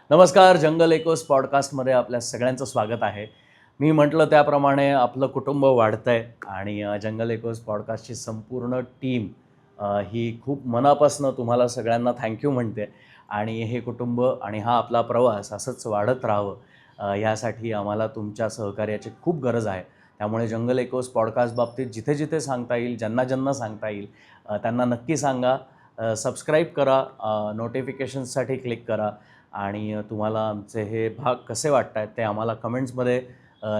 नमस्कार. जंगल एकोस पॉडकास्टमध्ये आपल्या सगळ्यांचं स्वागत आहे. मी म्हटलं त्याप्रमाणे आपलं कुटुंब वाढतं आहे आणि जंगल एकोस पॉडकास्टची संपूर्ण टीम ही खूप मनापासून तुम्हाला सगळ्यांना थँक्यू म्हणते आणि हे कुटुंब आणि हा आपला प्रवास असंच वाढत राहावं यासाठी आम्हाला तुमच्या सहकार्याची खूप गरज आहे. त्यामुळे जंगल एकोस पॉडकास्ट बाबतीत जिथे जिथे सांगता येईल, ज्यांना ज्यांना सांगता येईल त्यांना नक्की सांगा. सबस्क्राईब करा, नोटिफिकेशन्ससाठी क्लिक करा आणि तुम्हाला आमचे हे भाग कसे वाटत आहेत ते आम्हाला कमेंट्समध्ये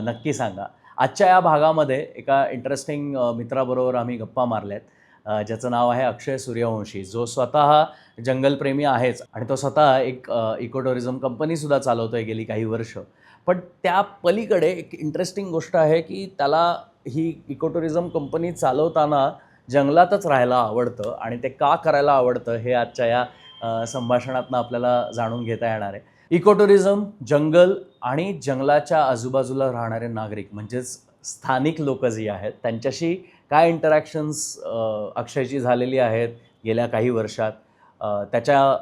नक्की सांगा. आजच्या या भागामध्ये एका इंटरेस्टिंग मित्राबरोबर आम्ही गप्पा मारल्यात, ज्याचं नाव आहे अक्षय सूर्यवंशी, जो स्वतः जंगलप्रेमी आहेच आणि तो स्वतः एक इको टुरिझम कंपनीसुद्धा चालवतो आहे गेली काही वर्ष. पण त्या पलीकडे एक इंटरेस्टिंग गोष्ट आहे की त्याला ही इको टुरिझम कंपनी चालवताना जंगलातच राहायला आवडतं आणि ते का करायला आवडतं हे आजच्या या संभाषणातनं आपल्याला जाणून घेता येणार आहे. इको टुरिझम, जंगल आणि जंगलाच्या आजूबाजूला राहणारे नागरिक म्हणजेच स्थानिक लोकं जी आहेत त्यांच्याशी काय इंटरॅक्शन्स अक्षयची झालेली आहेत गेल्या काही वर्षात, त्याच्या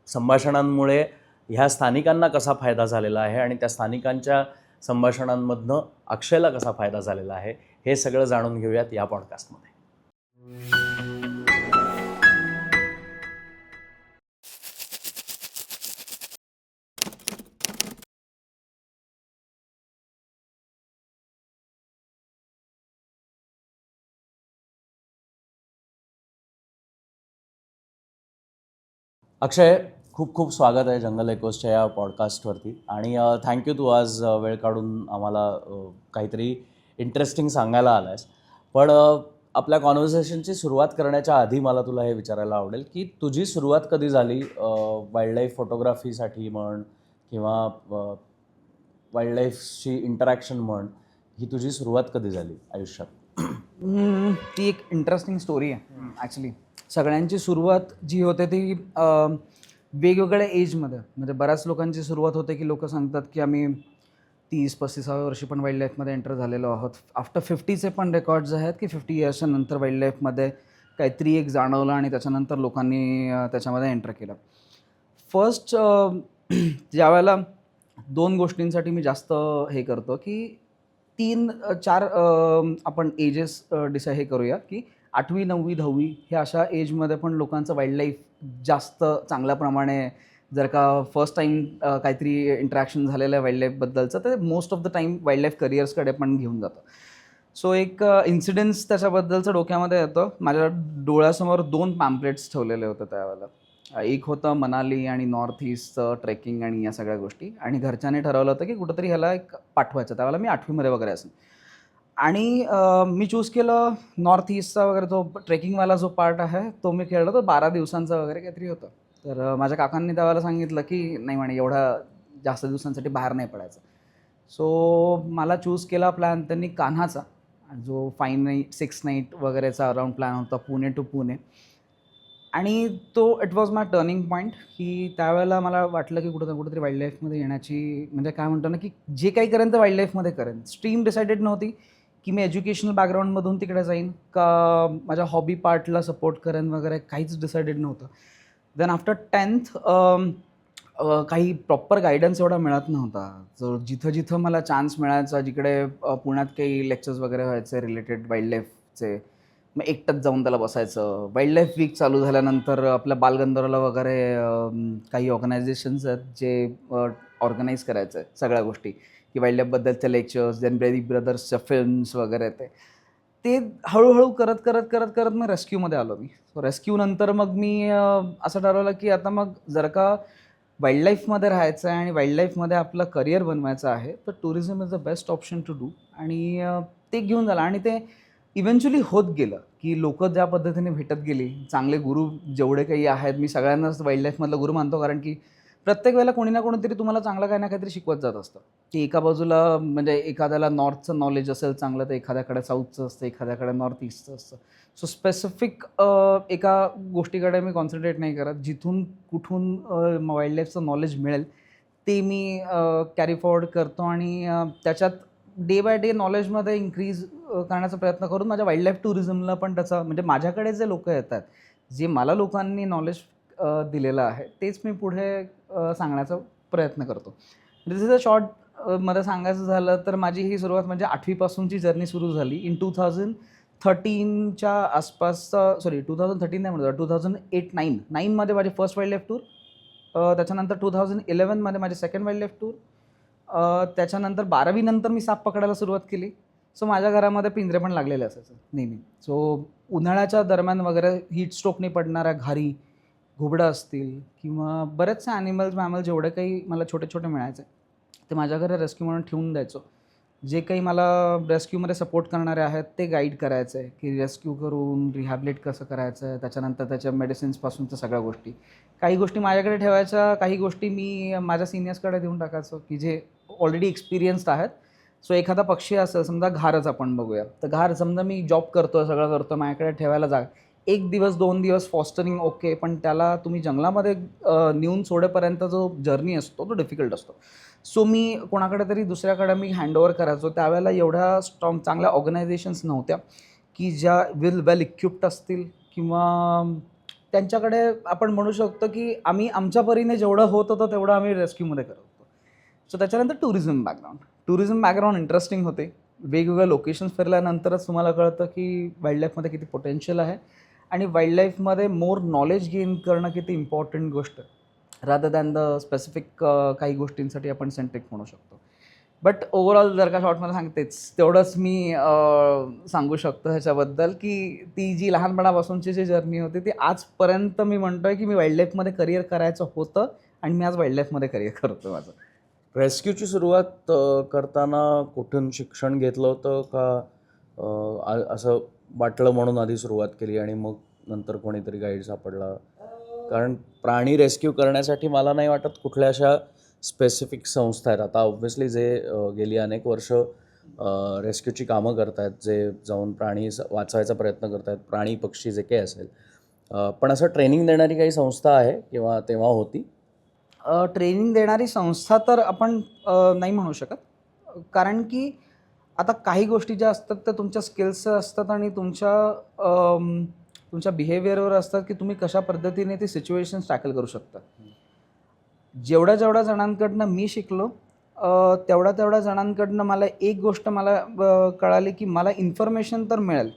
संभाषणांमुळे ह्या स्थानिकांना कसा फायदा झालेला आहे आणि त्या स्थानिकांच्या संभाषणांमधनं अक्षयला कसा फायदा झालेला आहे, हे सगळं जाणून घेऊयात या पॉडकास्टमध्ये. अक्षय, खूप खूप स्वागत आहे जंगल एकोसच्या या पॉडकास्टवरती आणि थँक्यू तू आज वेळ काढून आम्हाला काहीतरी इंटरेस्टिंग सांगायला आला आहेस. पण आपल्या कॉन्व्हर्सेशनची सुरुवात करण्याच्या आधी मला तुला हे विचारायला आवडेल की तुझी सुरुवात कधी झाली वाईल्डलाईफ फोटोग्राफीसाठी म्हण किंवा वाईल्डलाईफशी इंटरॅक्शन म्हण, ही तुझी सुरुवात कधी झाली आयुष्यात? ती एक इंटरेस्टिंग स्टोरी आहे ॲक्च्युली. सगळ्यांची सुरुवात जी होते ती वेगवेगळ्या एजमध्ये, म्हणजे बऱ्याच लोकांची सुरुवात होते की लोक सांगतात की आम्ही 30-35व्या वर्षी पण वाईल्ड लाईफमध्ये एंटर झालेलो आहोत. आफ्टर 50चे पण रेकॉर्ड्स आहेत की 50 इयर्सच्या नंतर वाईल्ड लाईफमध्ये काहीतरी एक जाणवलं आणि त्याच्यानंतर लोकांनी त्याच्यामध्ये एंटर केलं. फर्स्ट ज्यावेळेला 2 गोष्टींसाठी मी जास्त हे करतो की 3-4 आपण एजेस हे करूया की 8वी, 9वी, 10वी हे अशा एजमध्ये पण लोकांचं वाईल्ड लाईफ जास्त चांगल्या प्रमाणे, जर का फर्स्ट टाईम काहीतरी इंटरॅक्शन झालेलं आहे वाईल्ड लाईफबद्दलचं, तर most of the time wild life करिअर्सकडे पण घेऊन जातं. सो एक इन्सिडेन्स त्याच्याबद्दलचं डोक्यामध्ये येतं. माझ्या डोळ्यासमोर 2 पॅम्पलेट्स ठेवलेले होते त्यावेळेला. एक होतं मनाली आणि नॉर्थ ईस्टचं ट्रेकिंग आणि या सगळ्या गोष्टी, आणि घरच्यांनी ठरवलं होतं की कुठंतरी ह्याला एक पाठवायचं. त्यावेळेला मी 8वीमध्ये वगैरे असेल आणि मी चूज केलं नॉर्थ ईस्टचा वगैरे तो ट्रेकिंगवाला जो पार्ट आहे तो मी खेळलो. तो 12 दिवसांचा वगैरे काहीतरी होतं. तर माझ्या काकांनी त्यावेळेला सांगितलं की नाही म्हणे, एवढा जास्त दिवसांसाठी बाहेर नाही पडायचं. सो मला चूज केला प्लॅन त्यांनी कान्हाचा, जो 5 नाईट 6 नाईट वगैरेचा अराऊंड प्लॅन होता, पुणे टू पुणे. आणि तो it was my turning point की त्यावेळेला मला वाटलं की कुठेतरी वाईल्ड लाईफमध्ये येण्याची, म्हणजे काय म्हणतो ना की जे काही करेन ते वाईल्ड लाईफमध्ये करेन. स्ट्रीम डिसाइडेड नव्हती की मी एज्युकेशनल बॅकग्राऊंडमधून तिकडे जाईन का माझ्या हॉबी पार्टला सपोर्ट करेन वगैरे, काहीच डिसाइडेड नव्हतं. देन आफ्टर 10th काही प्रॉपर गायडन्स एवढा मिळत नव्हता. जो जिथं मला चान्स मिळायचा, जिकडे पुण्यात काही लेक्चर्स वगैरे व्हायचे रिलेटेड वाईल्ड लाईफचे, मग एकटंच जाऊन त्याला बसायचं. वाईल्ड लाईफ वीक चालू झाल्यानंतर आपल्या बालगंधर्वला वगैरे काही ऑर्गनायझेशन्स आहेत जे ऑर्गनाईज करायचं आहे सगळ्या गोष्टी, की वाईल्ड लाईफबद्दलचे लेक्चर्स, देन ब्रेदी ब्रदर्सच्या फिल्म्स वगैरे. ते हळूहळू करत मग रेस्क्यूमध्ये आलो मी. सो रेस्क्यूनंतर मग मी असं ठरवलं की आता मग जर का वाईल्ड लाईफमध्ये राहायचं आहे आणि वाईल्ड लाईफमध्ये आपलं करिअर बनवायचं आहे, तर tourism is the best option to do. आणि ते घेऊन झालं आणि ते इव्हेंच्युअली होत गेलं की लोकं ज्या पद्धतीने भेटत गेली, चांगले गुरु जेवढे काही आहेत, मी सगळ्यांनाच वाईल्ड लाईफमधला गुरु मानतो, कारण की प्रत्येक वेळेला कोणी ना कोणीतरी तुम्हाला चांगलं काही ना काहीतरी शिकवत जात असतं. की एका बाजूला म्हणजे एखाद्याला नॉर्थचं नॉलेज असेल चांगलं, तर एखाद्याकडे साऊथचं असतं, एखाद्याकडे नॉर्थ ईस्टचं असतं. सो स्पेसिफिक एका गोष्टीकडे मी कॉन्सन्ट्रेट नाही करत. जिथून कुठून वाईल्ड लाईफचं नॉलेज मिळेल ते मी कॅरी फॉरवर्ड करतो आणि त्याच्यात डे बाय डे नॉलेजमध्ये इन्क्रीज करण्याचा प्रयत्न करून माझ्या वाईल्ड लाईफ टुरिझमला पण त्याचा, म्हणजे माझ्याकडे जे लोकं येतात, जे मला लोकांनी नॉलेज दिलेलं आहे, तेच मी पुढे सांगण्याचा प्रयत्न करतो. दिस इज अ शॉर्ट मध्ये सांगायचं झालं तर माझी ही सुरुवात म्हणजे 8वीपासूनची जर्नी सुरू झाली. इन 2013च्या आसपास, सॉरी 2013 नाही म्हणतो, 2008-9मध्ये माझी फर्स्ट वाईल्ड लाईफ टूर. त्याच्यानंतर 2011मध्ये माझी सेकंड वाईल्ड लाईफ टूर. त्याच्यानंतर 12वी नंतर मी साप पकडायला सुरुवात केली. सो माझ्या घरामध्ये पिंजरे पण लागलेले असायचे नेहमी. सो उन्हाळ्याच्या दरम्यान वगैरे हीट स्ट्रोकने पडणाऱ्या घारी, घुबडं असतील किंवा बरेचसे ॲनिमल्स मॅमल जेवढे काही मला छोटे छोटे मिळायचे ते माझ्या घरी रेस्क्यू म्हणून ठेवून द्यायचो. जे काही मला रेस्क्यूमध्ये सपोर्ट करणारे आहेत ते गाईड करायचं आहे की रेस्क्यू करून रिहॅबिलिट कसं करायचं आहे, त्याच्यानंतर त्याच्या मेडिसिन्सपासूनच्या सगळ्या गोष्टी. काही गोष्टी माझ्याकडे ठेवायच्या, काही गोष्टी मी माझ्या सिनियर्सकडे देऊन टाकायचो की जे ऑलरेडी एक्सपिरियन्स्ड आहेत. सो एखादा पक्षी असेल, समजा घारच आपण बघूया, तर घार समजा मी जॉब करतो, सगळं करतो, माझ्याकडे ठेवायला जागा, 1 दिवस 2 दिवस फॉस्टरिंग ओके, पण त्याला तुम्ही जंगलामध्ये नेऊन सोडेपर्यंत जो जर्नी असतो तो डिफिकल्ट असतो. सो मी कोणाकडे तरी दुसऱ्याकडे मी हँडओव्हर करायचो. त्यावेळेला एवढ्या स्ट्रॉंग चांगल्या ऑर्गनायझेशन्स नव्हत्या की ज्या वेल इक्विप्ड असतील किंवा त्यांच्याकडे आपण म्हणू शकतो की आम्ही आमच्या परीने जेवढं होत होतं तेवढं आम्ही रेस्क्यूमध्ये करत होतो. सो त्याच्यानंतर टुरिझम बॅकग्राऊंड इंटरेस्टिंग होते. वेगवेगळ्या लोकेशन्स फिरल्यानंतरच तुम्हाला कळतं की वाईल्ड लाईफमध्ये किती पोटेन्शियल आहे आणि वाईल्ड लाईफमध्ये मोर नॉलेज गेन करणं किती इम्पॉर्टंट गोष्ट रादर दॅन द स्पेसिफिक काही गोष्टींसाठी आपण सेंट्रिक म्हणू शकतो. बट ओव्हरऑल जर का शॉर्टमध्ये सांगतेच तेवढंच मी सांगू शकतो ह्याच्याबद्दल की ती जी लहानपणापासूनची जी जर्नी होती ती आजपर्यंत मी म्हणतो आहे की मी वाईल्ड लाईफमध्ये करिअर करायचं होतं आणि मी आज वाईल्ड लाईफमध्ये करिअर करतो माझं. रेस्क्यूची सुरुवात करताना कुठून शिक्षण घेतलं होतं का असं वाटलं म्हणून आधी सुरुवात केली आणि मग नंतर कोणीतरी गाईड सापडला? कारण प्राणी रेस्क्यू करण्यासाठी मला नाही वाटत कुठल्या अशा स्पेसिफिक संस्था आहेत. आता ऑब्व्हियसली जे गेली अनेक वर्ष रेस्क्यूची कामं करत आहेत, जे जाऊन प्राणी वाचवायचा प्रयत्न करत आहेत, प्राणी पक्षी जे काही असेल, पण असं ट्रेनिंग देणारी काही संस्था आहे किंवा तेव्हा होती? ट्रेनिंग देणारी संस्था तर आपण नाही म्हणू शकत. कारण की आता काही गोष्टी ज्या असतात त्या तुमच्या स्किल्स असतात आणि तुमच्या बिहेवियरवर असतात की तुम्ही कशा पद्धतीने ती सिच्युएशन्स टॅकल करू शकता. जेवढ्या जणांकडनं मी शिकलो तेवढ्या जणांकडनं मला एक गोष्ट मला कळाली की मला इन्फॉर्मेशन तर मिळेल,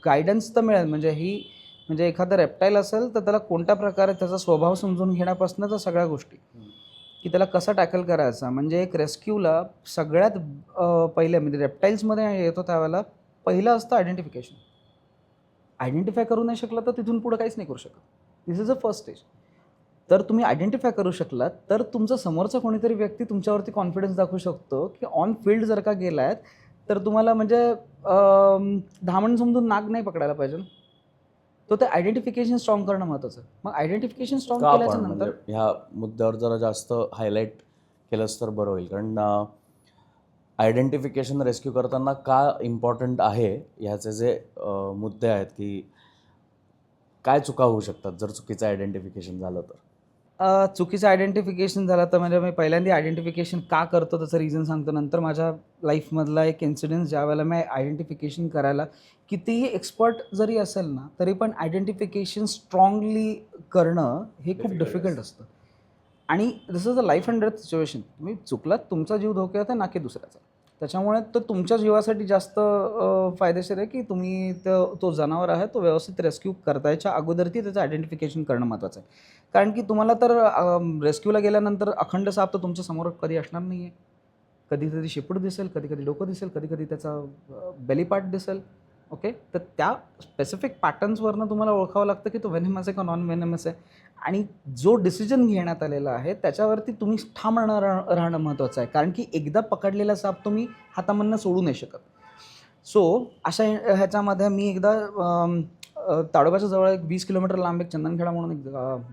गायडन्स तर मिळेल. म्हणजे एखादं रेप्टाईल असेल तर त्याला कोणत्या प्रकारे त्याचा स्वभाव समजून घेण्यापासून तर सगळ्या गोष्टी की त्याला कसं टॅकल करायचा. म्हणजे एक रेस्क्यूला सगळ्यात पहिले म्हणजे रेप्टाईल्समध्ये येतो त्यावेळेला पहिलं असतं आयडेंटिफिकेशन. आयडेंटिफाय करू नाही शकला तर तिथून पुढं काहीच नाही करू शकत. दिस इज अ फर्स्ट स्टेज. तर तुम्ही आयडेंटिफाय करू शकलात तर तुमचा समोरचा कोणीतरी व्यक्ती तुमच्यावरती कॉन्फिडन्स दाखवू शकतो की ऑन फील्ड जर का गेलात तर तुम्हाला म्हणजे धामण समजून नाग नाही पकडायला पाहिजे. तो ते आयडेंटिफिकेशन स्ट्रॉंग करणं महत्त्वाचं. मग आयडेंटिफिकेशन स्ट्रॉंग केल्याच्या नंतर म्हणजे ह्या मुद्द्यावर जरा जास्त हायलाईट केलंच तर बरं होईल. कारण आयडेंटिफिकेशन रेस्क्यू करताना का इम्पॉर्टंट आहे ह्याचे जे मुद्दे आहेत की काय चुका होऊ शकतात जर चुकीचं आयडेंटिफिकेशन झालं तर? चुकीचं आयडेंटिफिकेशन झालं तर म्हणजे मी पहिल्यांदा आयडेंटिफिकेशन का करतो त्याचं रिझन सांगतो. नंतर माझ्या लाईफमधला एक इन्सिडेन्स ज्यावेळेला मी आयडेंटिफिकेशन करायला कितीही एक्सपर्ट जरी असेल ना तरी पण आयडेंटिफिकेशन स्ट्रॉंगली करणं हे खूप डिफिकल्ट असतं. आणि this is a life and death situation. तुम्ही चुकलात, तुमचा जीव धोक्यात आहे ना की दुसऱ्याचा. त्याच्यामुळे तो तुमच्या जीवासाठी जास्त फायदेशीर आहे की तुम्ही तो जनावर आहे तो व्यवस्थित रेस्क्यू करतायच्या अगोदर ती त्याचं आयडेंटिफिकेशन करणं महत्त्वाचं आहे. कारण की तुम्हाला तर रेस्क्यूला गेल्यानंतर अखंड साप तर तुमच्या समोर कधी असणार नाही आहे. कधी कधी शेपूट दिसेल, कधी कधी डोकं दिसेल, कधी कधी त्याचा बेली पार्ट दिसेल. ओके, तर त्या स्पेसिफिक पॅटर्न्सवरनं तुम्हाला ओळखावं लागतं की तो व्हेनेमस आहे का नॉन व्हेनेमस आहे. आणि जो डिसिजन घेण्यात आलेला आहे त्याच्यावरती तुम्ही ठाम राहणं महत्त्वाचं आहे. कारण की एकदा पकडलेला साप तुम्ही हातामधनं सोडू नाही शकत. सो अशा ह्याच्यामध्ये मी एकदा ताडोबाच्या जवळ एक 20 किलोमीटर लांब एक चंदनखेडा म्हणून एक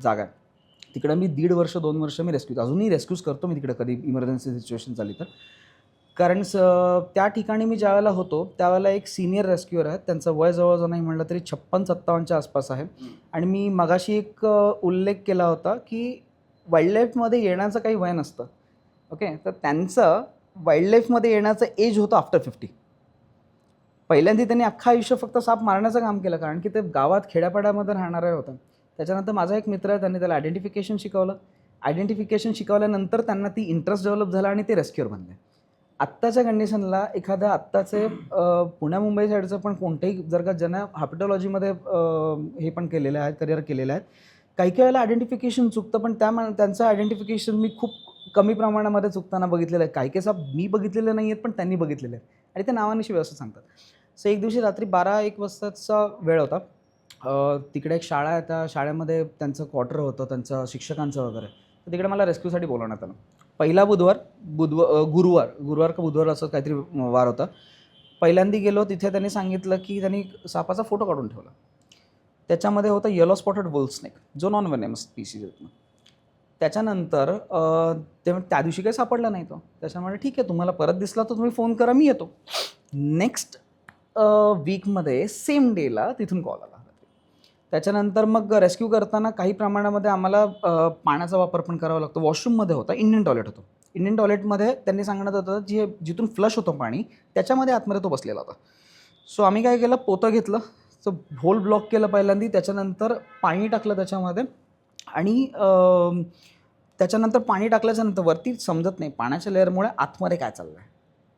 जागा आहे. तिकडं मी 1.5 वर्ष 2 वर्ष मी अजूनही रेस्क्यूज करतो मी तिकडे कधी इमर्जन्सी सिच्युएशन झाली तर. कारण त्या ठिकाणी मी ज्यावेळेला होतो त्यावेळेला एक सिनियर रेस्क्युअर आहेत, त्यांचं वय जवळजवळ नाही म्हटलं तरी 56-57च्या आसपास आहे. आणि मी मगाशी एक उल्लेख केला होता की वाईल्ड लाईफमध्ये येण्याचं काही वय नसतं. ओके, तर त्यांचं वाईल्ड लाईफमध्ये येण्याचं एज होतं आफ्टर 50. पहिल्यांदा त्यांनी अख्खं आयुष्य फक्त साप मारण्याचं काम केलं कारण की ते गावात खेड्यापाड्यामध्ये राहणारे होतं. त्याच्यानंतर माझा एक मित्र आहे, त्यांनी त्याला आयडेंटिफिकेशन शिकवलं. आयडेंटिफिकेशन शिकवल्यानंतर त्यांना ती इंटरेस्ट डेव्हलप झाला आणि ते रेस्क्यूअर बनले. आत्ताच्या कंडिशनला एखाद्या आत्ताचे पुण्या मुंबई साईडचं पण कोणतेही जर का ज्यांना हॅपॅटॉलॉजीमध्ये हे पण केलेलं आहे, करिअर केलेलं आहे, काही काही वेळेला आयडेंटिफिकेशन चुकतं, पण त्यांचं आयडेंटिफिकेशन मी खूप कमी प्रमाणामध्ये चुकताना बघितलेलं आहे. काही केसा मी बघितलेले नाही आहेत, पण त्यांनी बघितलेले आहेत आणि ते नावानिशी व्यवस्थित सांगतात. सो एक दिवशी रात्री 12-1 वाजताचा वेळ होता. तिकडे एक शाळा आहे, त्या शाळेमध्ये त्यांचं क्वार्टर होतं, त्यांचं शिक्षकांचं वगैरे. तर तिकडे मला रेस्क्यूसाठी बोलवण्यात आलं. पहिला गुरुवार का बुधवार असं काहीतरी वार होता. पहिल्यांदा गेलो तिथे त्यांनी सांगितलं की त्यांनी सापाचा फोटो काढून ठेवला. त्याच्यामध्ये होतं येलो स्पॉटेड वुल्फ स्नेक, जो नॉन वेनेमस स्पीसीज होतो. त्याच्यानंतर त्या दिवशी काही सापडला नाही तो. त्याच्यामुळे ठीक आहे, तुम्हाला परत दिसला तर तुम्ही फोन करा, मी येतो. नेक्स्ट वीकमध्ये सेम डेला तिथून कॉल आला. त्याच्यानंतर मग रेस्क्यू करताना काही प्रमाणामध्ये आम्हाला पाण्याचा वापर पण करावा लागतो. वॉशरूममध्ये होता, इंडियन टॉयलेट होतं. इंडियन टॉयलेटमध्ये त्यांनी सांगण्यात होतं जिथून फ्लश होतं पाणी त्याच्यामध्ये आतमध्ये तो बसलेला होता. सो आम्ही काय केलं, पोतं घेतलं, सो होल ब्लॉक केलं पहिल्यांदा, त्याच्यानंतर पाणी टाकलं त्याच्यामध्ये आणि त्याच्यानंतर पाणी टाकल्याच्यानंतर वरती समजत नाही पाण्याच्या लेअरमुळे आतमध्ये काय चाललं आहे.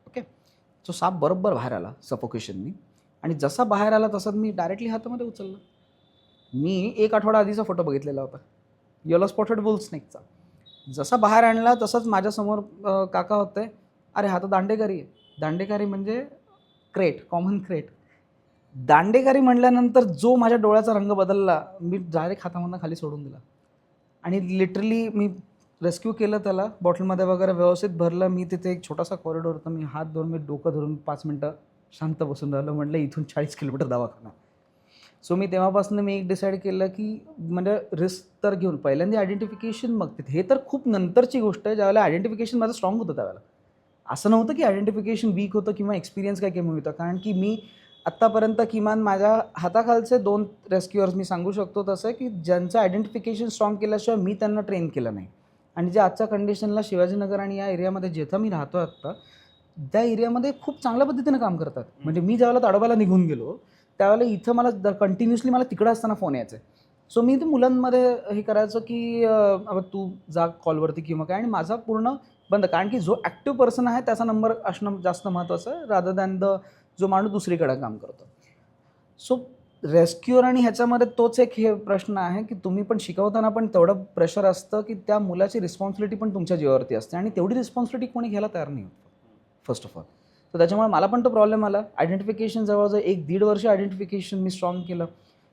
ओके, तो साप बरोबर बाहेर आला सफोकेशननी आणि जसा बाहेर आला तसंच मी डायरेक्टली हातामध्ये उचललं. मी 1 आठवडा आधीचा फोटो बघितलेला होता येलो स्पॉटेड वुल्फ स्नेकचा. जसा बाहेर आणला तसंच माझ्यासमोर काका होते, अरे हा तर दांडेकरी आहे. दांडेकरी म्हणजे क्रेट, कॉमन क्रेट. दांडेकरी म्हटल्यानंतर जो माझ्या डोळ्याचा रंग बदलला, मी डायरेक्ट हातामधनं खाली सोडून दिला आणि लिटरली मी रेस्क्यू केलं त्याला, बॉटलमध्ये वगैरे व्यवस्थित भरलं. मी तिथे एक छोटासा कॉरिडॉर होता, मी हात धरून मी डोकं धरून 5 मिनटं शांत बसून राहिलो. म्हटलं इथून 40 किलोमीटर दवाखाना. सो मी तेव्हापासून मी एक डिसाईड केलं की म्हणजे रिस्क तर घेऊन पहिल्यांदा आयडेंटिफिकेशन, मग तिथे हे तर खूप नंतरची गोष्ट आहे. ज्यावेळेला आयडेंटिफिकेशन माझं स्ट्रॉंग होतं त्यावेळेला असं नव्हतं की आयडेंटिफिकेशन वीक होतं किंवा एक्सपिरियन्स काय कमी होतं. कारण की मी आत्तापर्यंत किमान माझ्या हाताखालचे 2 रेस्क्युअर्स मी सांगू शकतो तसं की ज्यांचं आयडेंटिफिकेशन स्ट्रॉंग केल्याशिवाय मी त्यांना ट्रेन केलं नाही. आणि जे आजच्या कंडिशनला शिवाजीनगर आणि या एरियामध्ये जिथं मी राहतो आत्ता, त्या एरियामध्ये खूप चांगल्या पद्धतीनं काम करतात. म्हणजे मी ज्यावेळेला ताडोबाला निघून गेलो त्यावेळेला इथं मला कंटिन्युअसली मला तिकडं असताना फोन यायचे. सो मी ते मुलांमध्ये हे करायचं की अब तू जा कॉलवरती किंवा काय, आणि माझा पूर्ण बंद. कारण की जो ॲक्टिव्ह पर्सन आहे त्याचा नंबर असणं जास्त महत्त्वाचं आहे रादर दॅन जो माणूस दुसरीकडे काम करतो. सो रेस्क्यूअर आणि ह्याच्यामध्ये तोच एक हे प्रश्न आहे की तुम्ही पण शिकवताना पण तेवढं प्रेशर असतं की त्या मुलाची रिस्पॉन्सिबिलिटी पण तुमच्या जीवावरती असते आणि तेवढी रिस्पॉन्सिबिलिटी कोणी घ्यायला तयार नाही फर्स्ट ऑफ ऑल. तर त्याच्यामुळे मला पण तो प्रॉब्लेम आला. आयडेंटिफिकेशन जवळजवळ 1-1.5 वर्ष आयडेंटिफिकेशन मी स्ट्रॉंग केलं.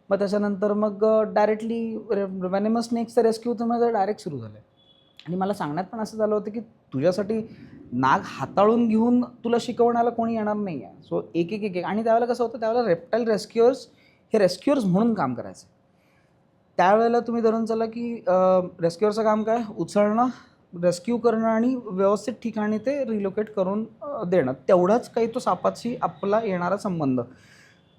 मग त्याच्यानंतर मग डायरेक्टली वेनेमस स्नेक्सचं रेस्क्यू तर माझं डायरेक्ट सुरू झालं. आणि मला सांगण्यात पण असं झालं होतं की तुझ्यासाठी नाग हाताळून घेऊन तुला शिकवण्याला कोणी येणार नाही आहे. सो एक आणि त्यावेळेला कसं होतं, त्यावेळेला रेप्टाईल रेस्क्युअर्स हे रेस्क्युअर्स म्हणून काम करायचे. त्यावेळेला तुम्ही धरून चला की रेस्क्युअरचं काम काय, उचलणं, रेस्क्यू करणं आणि व्यवस्थित ठिकाणी ते रिलोकेट करून देणं. तेवढाच काही तो सापाशी आपला येणारा संबंध.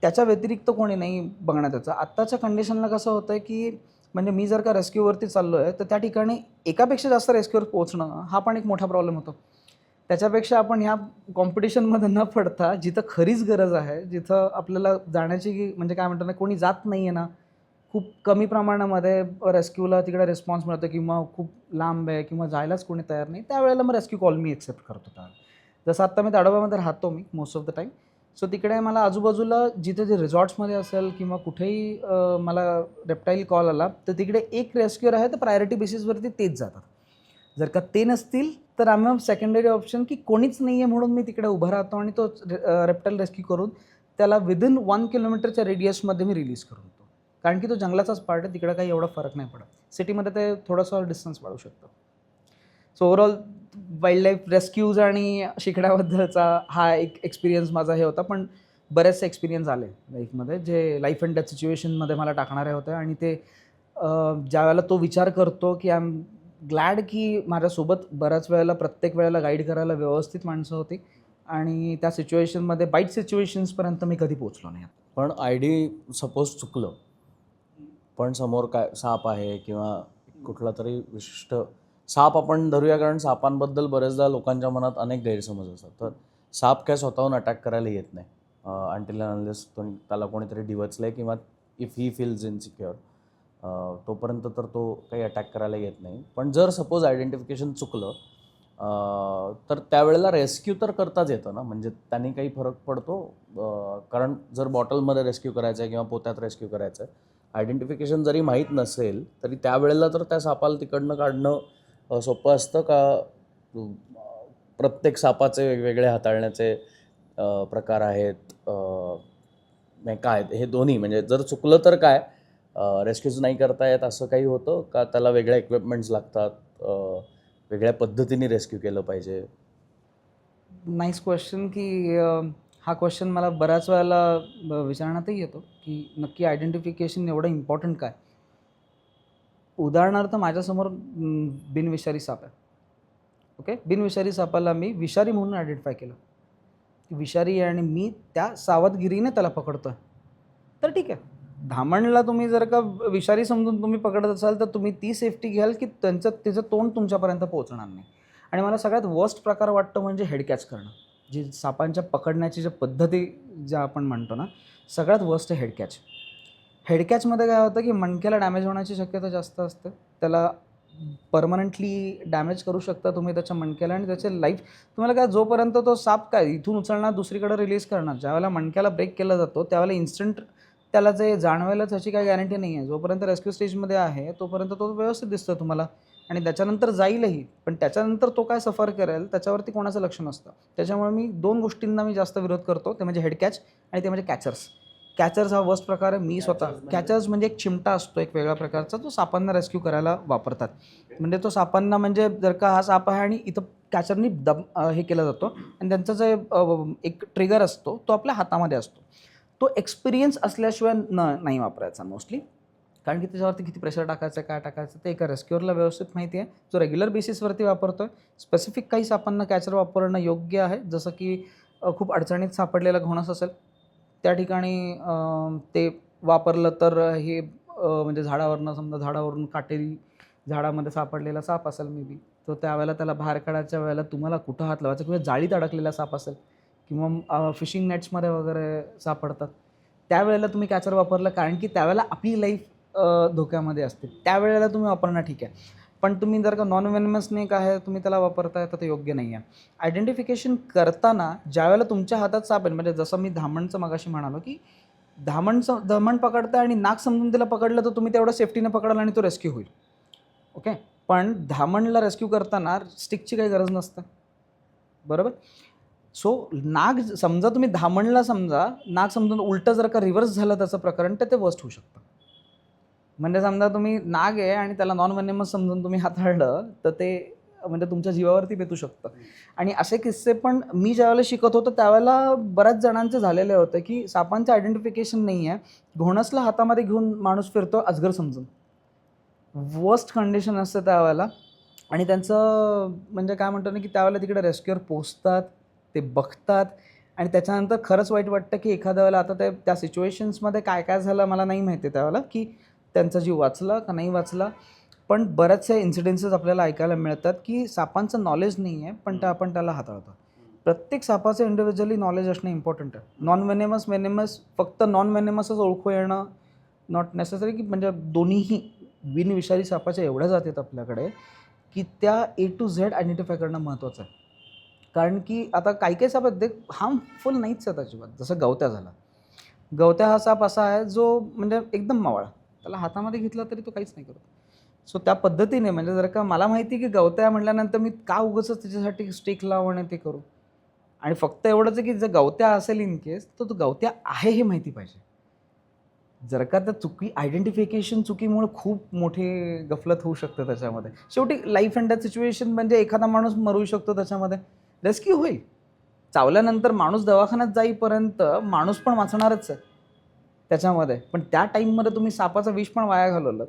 त्याच्या व्यतिरिक्त कोणी नाही बघण्यात यायचं. आत्ताच्या कंडिशनला कसं होतं आहे की म्हणजे मी जर का रेस्क्यूवरती चाललो आहे तर त्या ठिकाणी एकापेक्षा जास्त रेस्क्यूवर पोहोचणं हा पण एक मोठा प्रॉब्लेम होतो. त्याच्यापेक्षा आपण ह्या कॉम्पिटिशनमध्ये न पडता जिथं खरीच गरज आहे, जिथं आपल्याला जाण्याची म्हणजे काय म्हणतात ना, कोणी जात नाही आहे ना, खूप कमी प्रमाणामध्ये रेस्क्यूला तिकडे रिस्पॉन्स मिळतो किंवा खूप लांब आहे किंवा जायलाच कोणी तयार नाही, त्यावेळेला मग रेस्क्यू कॉल मी एक्सेप्ट करतो त्यावेळेला. जसं आत्ता मी ताडोबामध्ये राहतो मी most of the time. So तिकडे मला आजूबाजूला जिथे जे रिसॉर्ट्समध्ये असेल किंवा कुठेही मला रेप्टाईल कॉल आला तर तिकडे एक रेस्क्यूअर आहे, तर प्रायोरिटी बेसिसवरती तेच जातात. जर का ते नसतील तर आम्ही सेकंडरी ऑप्शन की कोणीच नाही आहे म्हणून मी तिकडे उभा राहतो आणि तो रेप्टाईल रेस्क्यू करून त्याला विदिन 1 किलोमीटरच्या रेडियसमध्ये मी रिलीज करून देतो. कारण की तो जंगलाचाच पार्ट आहे, तिकडे काही एवढा फरक नाही पडत. सिटीमध्ये ते थोडंसं डिस्टन्स वाढू शकतं. So overall wild life rescues आणि शिकण्याबद्दलचा हा एक एक्सपिरियन्स माझा हे होता. पण बरेचसे एक्सपिरियन्स आले लाईफमध्ये जे लाईफ अँड डेथ सिच्युएशनमध्ये मला टाकणारे होते आणि ते ज्यावेळेला तो विचार करतो की आय एम ग्लॅड की माझ्यासोबत बऱ्याच वेळेला प्रत्येक वेळेला गाईड करायला व्यवस्थित माणसं होती आणि त्या सिच्युएशनमध्ये बाईट सिच्युएशन्सपर्यंत मी कधी पोहोचलो नाही. पण आयडी सपोज चुकलं, पण समोर काय साप आहे किंवा कुठला तरी विशिष्ट साप आपण धरूया, कारण सापांबद्दल बरेचदा लोकांच्या मनात अनेक गैरसमज असतात. तर साप काय स्वतःहून अटॅक करायला येत नाही अनटिल अनलेस त्याला कोणीतरी डिवचलं आहे किंवा इफ ही फील्स इनसिक्युअर. तोपर्यंत तर तो काही अटॅक करायला येत नाही. पण जर सपोज आयडेंटिफिकेशन चुकलं तर त्यावेळेला रेस्क्यू तर करताच येतं ना, म्हणजे त्यांनी काही फरक पडतो? कारण जर बॉटलमध्ये रेस्क्यू करायचं आहे किंवा पोत्यात रेस्क्यू करायचं आहे, आयडेंटिफिकेशन जरी माहीत नसेल तरी त्यावेळेला तर त्या सापाला तिकडनं काढणं सोपं असतं का? प्रत्येक सापाचे वेगवेगळे हाताळण्याचे प्रकार आहेत, नाही काय हे दोन्ही, म्हणजे जर चुकलं तर काय रेस्क्यूज नाही करता येत असं काही होतं का? त्याला वेगळ्या इक्विपमेंट्स लागतात, वेगळ्या पद्धतीने रेस्क्यू केलं पाहिजे? नाईस क्वेश्चन की हा क्वेश्चन मला बऱ्याच वेळेला विचारण्यातही येतो की नक्की आयडेंटिफिकेशन एवढं इम्पॉर्टंट काय. उदाहरणार्थ माझ्यासमोर बिनविषारी साप आहे. ओके, बिनविषारी सापाला मी विषारी म्हणून आयडेंटिफाय केलं की विषारी आहे आणि मी त्या सावधगिरीने त्याला पकडतो आहे, तर ठीक आहे. धामणला तुम्ही जर का विषारी समजून तुम्ही पकडत असाल तर तुम्ही ती सेफ्टी घ्याल की तिचं तोंड तुमच्यापर्यंत पोहोचणार नाही. आणि मला सगळ्यात वर्स्ट प्रकार वाटतं म्हणजे हेड कॅच करणं. जी सापांच्या पकडण्याची ज्या पद्धती ज्या आपण म्हणतो ना, सगळ्यात वर्स्ट आहे हेड कॅच. हेड कॅचमध्ये काय होतं की मणक्याला डॅमेज होण्याची शक्यता जास्त असते. त्याला परमनंटली डॅमेज करू शकता तुम्ही त्याच्या मणक्याला आणि त्याचे लाईफ तुम्हाला काय, जोपर्यंत तो साप काय इथून उचलणार दुसरीकडे रिलीज करणार, ज्यावेळेला मणक्याला ब्रेक केला जातो त्यावेळेला इन्स्टंट त्याला जे जाणवायलाच ह्याची काही गॅरंटी नाही आहे. जोपर्यंत रेस्क्यू स्टेजमध्ये आहे तोपर्यंत तो व्यवस्थित दिसतो तुम्हाला आणि त्याच्यानंतर जाईलही, पण त्याच्यानंतर तो काय सफर करेल त्याच्यावरती कोणाचं लक्ष नसतं. त्याच्यामुळे मी 2 गोष्टींना मी जास्त विरोध करतो, ते म्हणजे हेड कॅच आणि ते म्हणजे कॅचर्स. कॅचर्स हा वर्स्ट प्रकार आहे. मी स्वतः कॅचर्स म्हणजे एक चिमटा असतो एक वेगळ्या प्रकारचा, तो सापांना रेस्क्यू करायला वापरतात. म्हणजे तो सापांना, म्हणजे जर का हा साप आहे आणि इथं कॅचरनी हे केला जातो आणि त्यांचा जे एक ट्रिगर असतो तो आपल्या हातामध्ये असतो. तो एक्सपिरियन्स असल्याशिवाय नाही वापरायचा मोस्टली, कारण की त्याच्यावरती किती प्रेशर टाकायचं, काय टाकायचं ते एका रेस्क्युअरला व्यवस्थित माहिती आहे, जो रेग्युलर बेसिसवरती वापरतो आहे. स्पेसिफिक काही सापांना कॅचर वापरणं योग्य आहे, जसं की खूप अडचणीत सापडलेला घोणस असेल त्या ठिकाणी ते वापरलं तर हे म्हणजे झाडावरनं, समजा झाडावरून काटेरी झाडामध्ये सापडलेला साप असेल मे बी, तर त्यावेळेला त्याला बाहेर काढायच्या वेळेला तुम्हाला कुठं हात लावायचा, किंवा जाळीत अडकलेला साप असेल किंवा फिशिंग नेट्समध्ये वगैरे सापडतात, त्यावेळेला तुम्ही कॅचर वापरलं, कारण की त्यावेळेला आपली लाईफ धोक्यामध्ये असते, त्यावेळेला तुम्ही वापरणं ठीक आहे. पण तुम्ही जर का नॉन वेनमस स्नेक आहे तुम्ही त्याला वापरताय तर ते योग्य नाही आहे. आयडेंटिफिकेशन करताना ज्यावेळेला तुमच्या हातात साप आहे, म्हणजे जसं मी धामणचं मगाशी म्हणालो की धामण पकडता आणि नाक समजून त्याला पकडलं तर तुम्ही तेवढं सेफ्टीने पकडाल आणि तो रेस्क्यू होईल. ओके, पण धामणला रेस्क्यू करताना स्टिकची काही गरज नसते, बरोबर. सो नाग समजा तुम्ही धामणला समजा नाग समजून उलटं जर का रिव्हर्स झालं त्याचं प्रकरण तर ते वर्स्ट होऊ शकतं. म्हणजे समजा तुम्ही नाग आहे आणि त्याला नॉन वेनेमस समजून तुम्ही हाताळलं तर ते म्हणजे तुमच्या जीवावरती बेतू शकतं. आणि असे किस्से पण मी ज्यावेळेला शिकत होतो त्यावेळेला बऱ्याच जणांचे झालेले होते की सापांचं आयडेंटिफिकेशन नाही आहे, घोणसला हातामध्ये घेऊन माणूस फिरतो अजगर समजून. वर्स्ट कंडिशन असते त्यावेळेला. आणि त्यांचं म्हणजे काय म्हणतो ना की त्यावेळेला तिकडे रेस्क्यूअर पोचतात, ते बघतात आणि त्याच्यानंतर खरंच वाईट वाटतं की एखाद्या वेळेला आता त्या सिच्युएशन्समध्ये काय काय झालं मला नाही माहिती त्यावेळेला, की त्यांचा जीव वाचला का नाही वाचला. पण बऱ्याचशा इन्सिडेन्सेस आपल्याला ऐकायला मिळतात की सापांचं नॉलेज नाही आहे पण आपण त्याला हाताळतो. प्रत्येक सापाचं इंडिव्हिज्युअली नॉलेज असणं इम्पॉर्टंट आहे. नॉन वेनेमस फक्त नॉन वेनेमसच ओळखू येणं नॉट नेसेसरी, की म्हणजे दोन्हीही बिनविषारी सापाच्या एवढ्या जातात आपल्याकडे की त्या A to Z आयडेंटिफाय करणं महत्त्वाचं आहे. कारण की आता काही साप आहेत ते हार्मफुल नाहीच आहेत अजिबात. जसं गवत्या झाला, गवत्या हा साप असा आहे जो म्हणजे एकदम मावळा, त्याला हातामध्ये घेतला तरी तो काहीच नाही करत. सो त्या पद्धतीने म्हणजे जर का मला माहिती की गवत्या म्हटल्यानंतर मी का उगाचच त्याच्यासाठी स्टिक लावू आणि ते करू. आणि फक्त एवढंच आहे की जर गवत्या असेल इन केस तर तो गवत्या आहे हे माहिती पाहिजे. जर का त्या आयडेंटिफिकेशन चुकीमुळे खूप मोठी गफलत होऊ शकते त्याच्यामध्ये. शेवटी लाईफ अँड डेथ सिच्युएशन म्हणजे एखादा माणूस मरू शकतो त्याच्यामध्ये, रेस्क्यू होईल. चावल्यानंतर माणूस दवाखान्यात जाईपर्यंत माणूस पण वाचणारच आहे त्याच्यामध्ये. पण त्या टाईममध्ये तुम्ही सापाचं विष पण वाया घालवलं.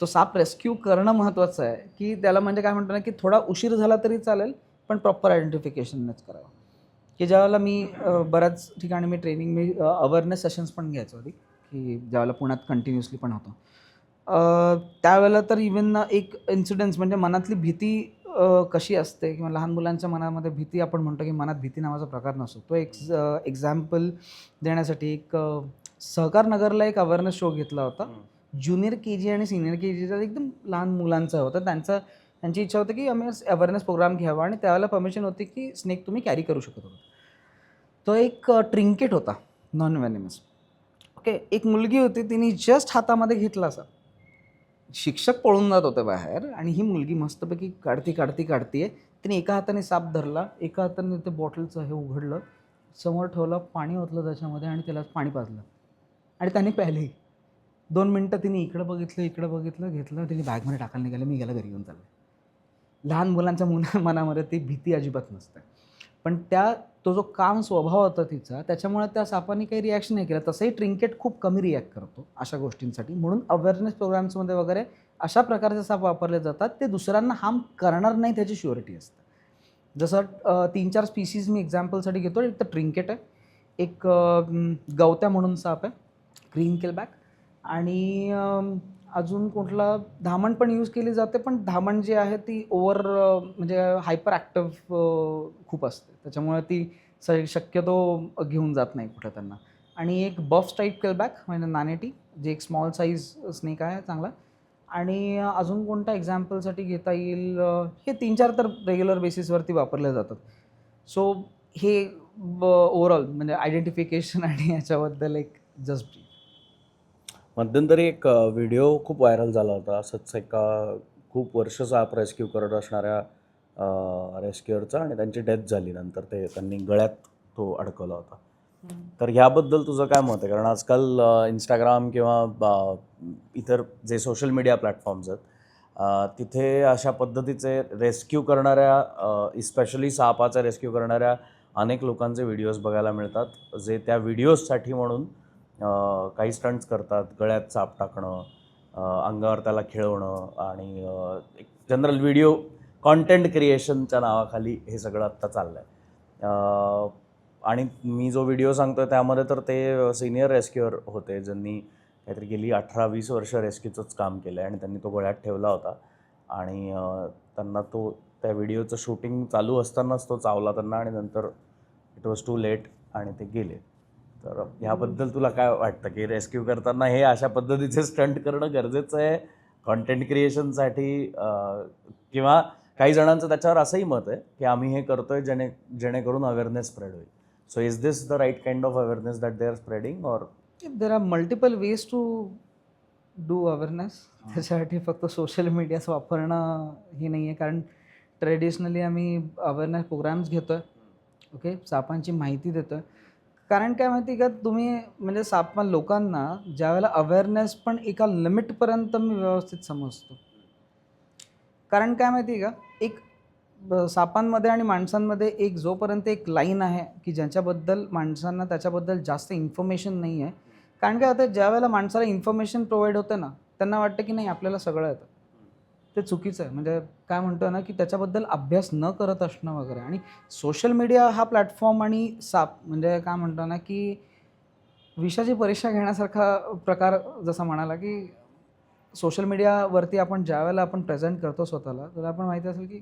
तो साप रेस्क्यू करणं महत्त्वाचं आहे, की त्याला म्हणजे काय म्हणतो ना, की थोडा उशीर झाला तरी चालेल, पण प्रॉपर आयडेंटिफिकेशनच करावं. की ज्यावेळेला मी बऱ्याच ठिकाणी मी ट्रेनिंग अवेअरनेस सेशन्स पण घ्यायचो आधी, की ज्यावेळेला पुण्यात कंटिन्युअसली पण होतो. त्यावेळेला तर इवन एक इन्सिडन्स म्हणजे मनातली भीती कशी असते किंवा लहान मुलांच्या मनामध्ये भीती, आपण म्हणतो की मनात भीती नावाचा प्रकार नसतो. तो एक एक्झाम्पल देण्यासाठी एक सहकार नगरला एक अवेअरनेस शो घेतला होता. ज्युनियर के जी आणि सिनियर के जीचा एकदम लहान मुलांचा होता. त्यांची इच्छा होती की आम्ही अवेअरनेस प्रोग्राम घ्यावा आणि त्यावेळेला परमिशन होती की स्नेक तुम्ही कॅरी करू शकत होता. तो एक ट्रिंकेट होता नॉन व्हेनेमस. ओके, एक मुलगी होती, तिने जस्ट हातामध्ये घेतला असा. शिक्षक पळून जात होते बाहेर आणि ही मुलगी मस्तपैकी काढतीये. तिने एका हाताने साप धरला, एका हाताने ते बॉटलचं हे उघडलं, समोर ठेवलं, पाणी ओतलं त्याच्यामध्ये आणि त्याला पाणी पाजलं आणि त्याने प्यायलंही. 2 मिनटं तिने इकडं बघितलं, घेतलं, तिने बॅगमध्ये टाकायला निघालं, मी गेला घरी घेऊन चाललं. लहान मुलांच्या मनामध्ये ती भीती अजिबात नसते. पण तो जो काम स्वभाव होता तिचा, त्याच्यामुळे त्या सापाने काही रिॲक्शन नाही केलं. तसंही ट्रिंकेट खूप कमी रिॲक्ट करतो अशा गोष्टींसाठी. म्हणून अवेअरनेस प्रोग्राम्समध्ये वगैरे अशा प्रकारचे साप वापरले जातात, ते दुसऱ्यांना हार्म करणार नाही त्याची शुअरिटी असते. जसं 3-4 स्पीसीज मी एक्झाम्पलसाठी घेतो. एक तर ट्रिंकेट आहे, एक गवत्या म्हणून साप आहे, ग्रीन केलबॅक, आणि अजून कुठला धामण पण यूज केली जाते. पण धामण जी आहे ती म्हणजे हायपर ॲक्टिव्ह खूप असते, त्याच्यामुळे ती शक्यतो घेऊन जात नाही कुठं त्यांना. आणि एक बफ स्ट्राईप केलबॅक म्हणजे नानेटी, जे एक स्मॉल साईज स्नेक आहे चांगला. आणि अजून कोणत्या एक्झाम्पलसाठी घेता येईल, हे 3-4 तर रेग्युलर बेसिसवरती वापरले जातात. सो हे ओव्हरऑल म्हणजे आयडेंटिफिकेशन आणि याच्याबद्दल एक जस्ट ब्रीफ. मध्यंतरी एक व्हिडिओ खूप व्हायरल झाला होता, असंच एका खूप वर्ष साप रेस्क्यू करत असणाऱ्या रेस्क्युअरचा, आणि त्यांची डेथ झाली. नंतर त्यांनी गळ्यात तो अडकवला होता. तर ह्याबद्दल तुझं काय मत आहे? कारण आजकाल इंस्टाग्राम किंवा इतर जे सोशल मीडिया प्लॅटफॉर्म्स आहेत, तिथे अशा पद्धतीचे रेस्क्यू करणाऱ्या, इस्पेशली सापाचा रेस्क्यू करणाऱ्या अनेक लोकांचे व्हिडिओज बघायला मिळतात, जे त्या व्हिडिओजसाठी म्हणून काही स्टंट्स करतात. गळ्यात साप टाकणं, अंगावर त्याला खेळवणं, आणि एक जनरल व्हिडिओ कॉन्टेंट क्रिएशनच्या नावाखाली हे सगळं आत्ता चाललं आहे. आणि मी जो व्हिडिओ सांगतो त्यामध्ये तर ते सिनियर रेस्क्युअर होते, ज्यांनी काहीतरी गेली 18-20 वर्ष रेस्क्यूचंच काम केलं आहे, आणि त्यांनी तो गळ्यात ठेवला होता. आणि त्यांना त्या व्हिडिओचं शूटिंग चालू असतानाच तो चावला त्यांना, आणि नंतर इट वॉज टू लेट आणि ते गेले. तर ह्याबद्दल तुला काय वाटतं की रेस्क्यू करताना हे अशा पद्धतीचे स्टंट करणं गरजेचं आहे कॉन्टेंट क्रिएशनसाठी, किंवा काही जणांचं त्याच्यावर असंही मत आहे की आम्ही हे करतोय जेणेकरून अवेअरनेस स्प्रेड होईल. So is this the right kind of awareness that they are spreading, और there are multiple ways to do awareness. त्याच्यासाठी फक्त सोशल मीडियाच वापरणं हे नाही आहे. कारण ट्रेडिशनली आम्ही अवेअरनेस प्रोग्राम्स घेतो आहे, ओके, सापांची माहिती देतो आहे. कारण काय माहिती का, तुम्ही म्हणजे लोकांना ज्यावेळेला अवेअरनेस पण एका लिमिटपर्यंत मी व्यवस्थित समजतो. कारण काय माहिती का, एक सापांमध्ये आणि माणसांमध्ये एक जोपर्यंत एक लाईन आहे की ज्याच्याबद्दल माणसांना त्याच्याबद्दल जास्त इन्फॉर्मेशन नाही आहे. कारण काय होतं, ज्यावेळेला माणसाला इन्फॉर्मेशन प्रोव्हाइड होते ना, त्यांना वाटतं की नाही आपल्याला सगळं येतं. ते चुकीचं आहे. म्हणजे काय म्हणतो ना की त्याच्याबद्दल अभ्यास न करत असणं वगैरे. आणि सोशल मीडिया हा प्लॅटफॉर्म आणि साप म्हणजे काय म्हणतो ना की विषाची परीक्षा घेण्यासारखा प्रकार. जसा म्हणाला की सोशल मीडियावरती ज्यावेळेला आपण प्रेझेंट करतो स्वतःला, तर आपण माहिती असेल की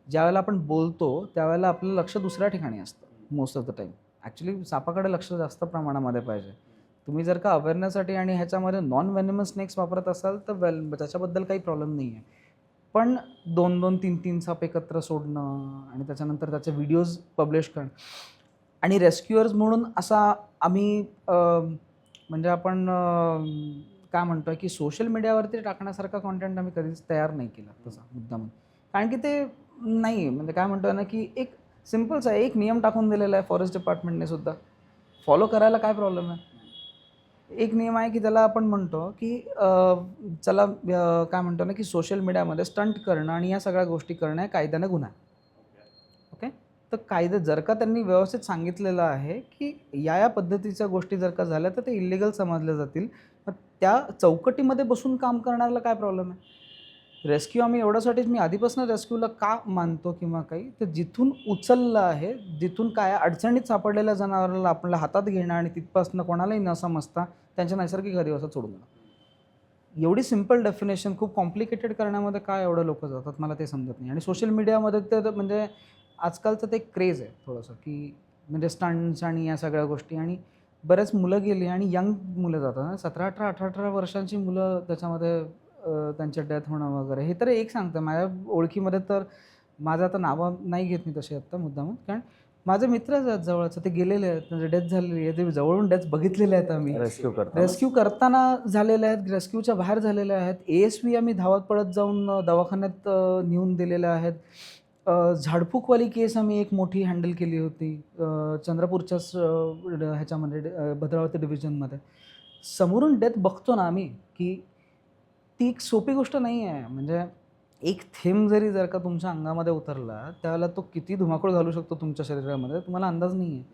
ज्यावेळेला आपण बोलतो त्यावेळेला आपलं लक्ष दुसऱ्या ठिकाणी असतं most of the time. Actually सापाकडे लक्ष जास्त प्रमाणामध्ये पाहिजे. तुम्ही जर का अवेअरनेससाठी आणि ह्याच्यामध्ये नॉन व्हेनेमस स्नेक्स वापरत असाल तर त्याच्याबद्दल काही प्रॉब्लेम नाही आहे. पण 2-2, 3-3 साप एकत्र सोडणं आणि त्याच्यानंतर त्याचे व्हिडिओज पब्लिश करणं, आणि रेस्क्युअर्स म्हणून असा आम्ही म्हणजे आपण काय म्हणतो की सोशल मीडियावरती टाकण्यासारखा कॉन्टेंट आम्ही कधीच तयार नाही केला तसा मुद्दाम. कारण की ते नाही, म्हणजे काय म्हणतो ना की एक सिम्पलच आहे, एक नियम टाकून दिलेला आहे फॉरेस्ट डिपार्टमेंटने सुद्धा. फॉलो करायला काय प्रॉब्लेम आहे. एक नियम आहे की त्याला आपण म्हणतो की चला काय म्हणतो ना की सोशल मीडियामध्ये स्टंट करणं आणि या सगळ्या गोष्टी करणं कायद्यानं गुन्हा. ओके, तर कायदे जर का त्यांनी व्यवस्थित सांगितलेलं आहे की या पद्धतीच्या गोष्टी जर का झाल्या तर ते इलिगल समजले जातील, मग त्या चौकटीमध्ये बसून काम करण्याला काय प्रॉब्लेम आहे. रेस्क्यू आम्ही एवढ्यासाठीच मी आधीपासून रेस्क्यूला का मानतो किंवा काही, तर जिथून उचललं आहे, जिथून काय अडचणीत सापडलेल्या जनावराला आपल्या हातात घेणं आणि तिथपासून कोणालाही न समजता त्यांच्या नैसर्गिक अधिवासात सोडून देणं. एवढी सिम्पल डेफिनेशन खूप कॉम्प्लिकेटेड करण्यामध्ये काय एवढं लोक जातात मला ते समजत नाही. आणि सोशल मीडियामध्ये तर म्हणजे आजकालचं ते क्रेज आहे थोडंसं की म्हणजे स्टंट्स आणि या सगळ्या गोष्टी. आणि बरेच मुलं गेली आणि यंग मुलं जातात, 17-18 वर्षांची मुलं त्याच्यामध्ये त्यांच्या डेथ होणं वगैरे. हे तर एक सांगतं माझ्या ओळखीमध्ये. तर माझं आता नावं नाही घेत मी तशी आत्ता मुद्दामून, कारण माझे मित्रच आहेत जवळचे, ते गेलेले आहेत, म्हणजे डेथ झालेली आहे, ते जवळून डेथ बघितलेले आहेत आम्ही. रेस्क्यू करता रेस्क्यू करताना झालेले आहेत, रेस्क्यूच्या बाहेर झालेले आहेत. ASV आम्ही धावत पळत जाऊन दवाखान्यात नेऊन दिलेले आहेत. झाडफूकवाली केस आम्ही एक मोठी हँडल केली होती चंद्रपूरच्याच ह्याच्यामध्ये भद्रावती डिव्हिजनमध्ये. समोरून डेथ बघतो ना आम्ही, की ती एक सोपी गोष्ट नाही आहे. म्हणजे एक थेंब जर का तुमच्या अंगामध्ये उतरला, त्यावेळेला तो किती धुमाकूळ घालू शकतो तुमच्या शरीरामध्ये तुम्हाला अंदाज नाही आहे.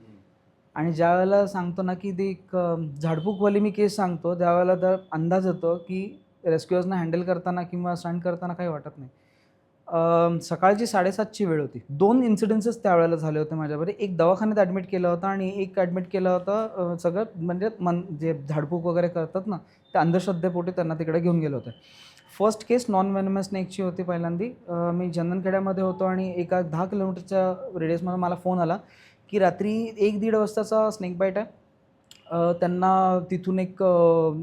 आणि ज्यावेळेला सांगतो ना, की ती एक झाडफूकवाली मी केस सांगतो, त्यावेळेला तर अंदाज येतो, की रेस्क्युअर्सना हँडल करताना किंवा स्टंट करताना काही वाटत नाही. सकाळची 7:30ची वेळ होती. 2 इन्सिडेन्सेस त्यावेळेला झाले होते माझ्याबरोबर. एक दवाखान्यात ॲडमिट केला होता आणि एक ॲडमिट केला होता सगळं म्हणजे जे झाडफूक वगैरे करतात ना, त्या अंधश्रद्धेपोटी त्यांना तिकडे घेऊन गेले होते. फर्स्ट केस नॉन व्हेनमस स्नेकची होती पहिल्यांदी. मी चंदनखेड्यामध्ये होतो आणि एका 10 किलोमीटरच्या रेडियसमध्ये मला फोन आला, की रात्री 1-1:30 वाजताचा स्नेक बाईट आहे. त्यांना तिथून एक